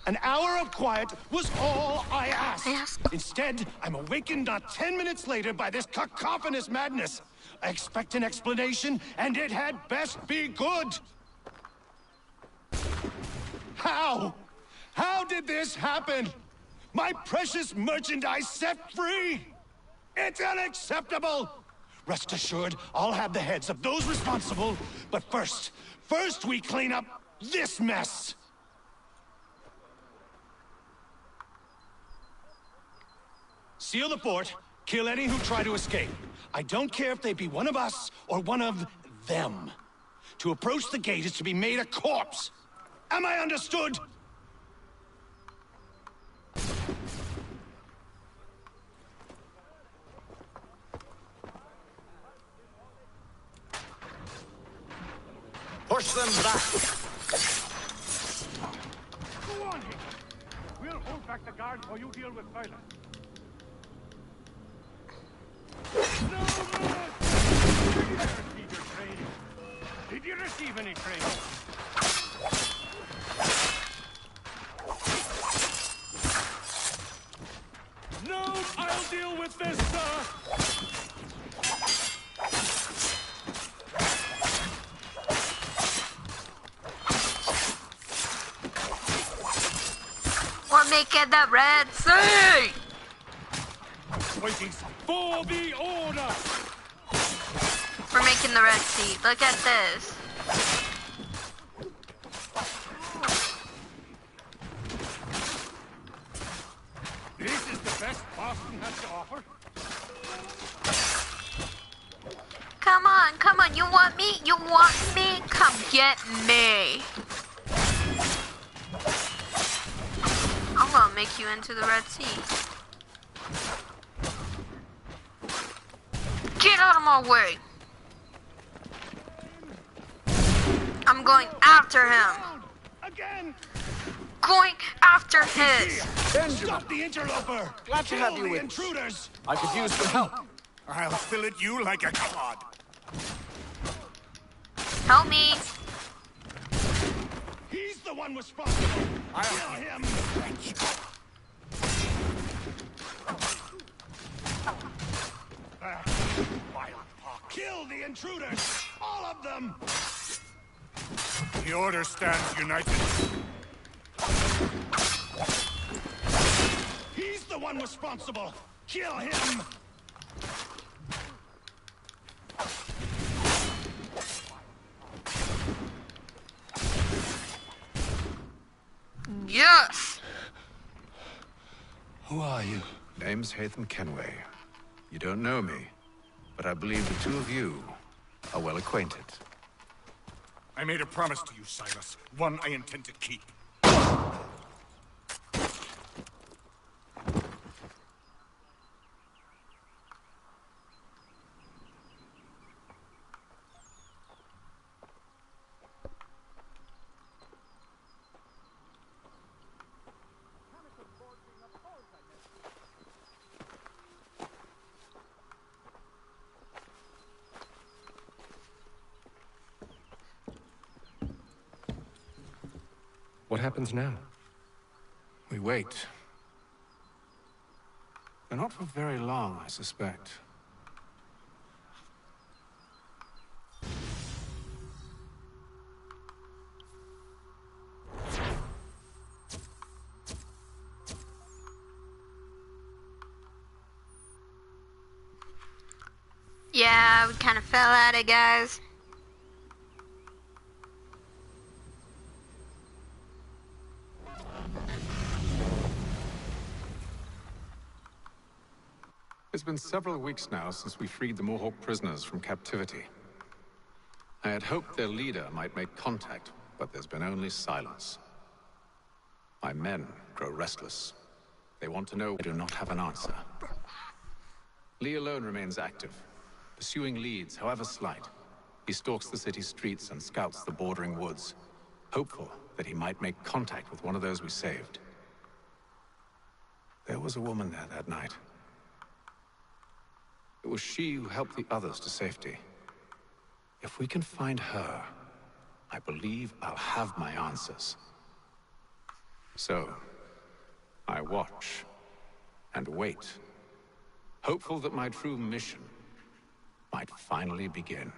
An hour of quiet was all I asked. Instead, I'm awakened not 10 minutes later by this cacophonous madness. I expect an explanation, and it had best be good. How? How did this happen? My precious merchandise set free? It's unacceptable! Rest assured, I'll have the heads of those responsible. But first we clean up this mess. Seal the fort, kill any who try to escape. I don't care if they be one of us or one of them. To approach the gate is to be made a corpse. Am I understood? Push them back. Go on, Haytham. We'll hold back the guards while you deal with violence. No more! Did you receive any training? No, I'll deal with this, sir! We're making the Red Sea! Waiting for the order! We're making the Red Sea. Look at this. This is the best Boston has to offer. Come on, come on. You want me? You want me? Come get me. I'm gonna make you into the Red Sea. Get out of my way. I'm going after him. Again. Going after his. Stop the interloper. Glad to have you with intruders. I could use some help. I'll fillet you like a cod. Help me. He's the one responsible. Kill him. Kill the intruders. All of them. The order stands united. He's the one responsible. Kill him. Yes. Who are you? Name's Haytham Kenway. You don't know me, but I believe the two of you are well acquainted. I made a promise to you, Silas. One I intend to keep. What happens now? We wait. But not for very long, I suspect. Yeah, we kind of fell at it, guys. It's been several weeks now since we freed the Mohawk prisoners from captivity. I had hoped their leader might make contact, but there's been only silence. My men grow restless. They want to know I do not have an answer. Lee alone remains active, pursuing leads, however slight. He stalks the city streets and scouts the bordering woods, hopeful that he might make contact with one of those we saved. There was a woman there that night. It was she who helped the others to safety. If we can find her, I believe I'll have my answers. So, I watch and wait, hopeful that my true mission might finally begin.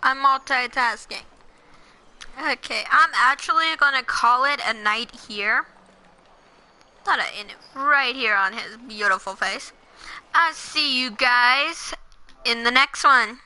I'm multitasking. Okay, I'm actually gonna call it a night here. Thought I end it right here on his beautiful face. I'll see you guys in the next one.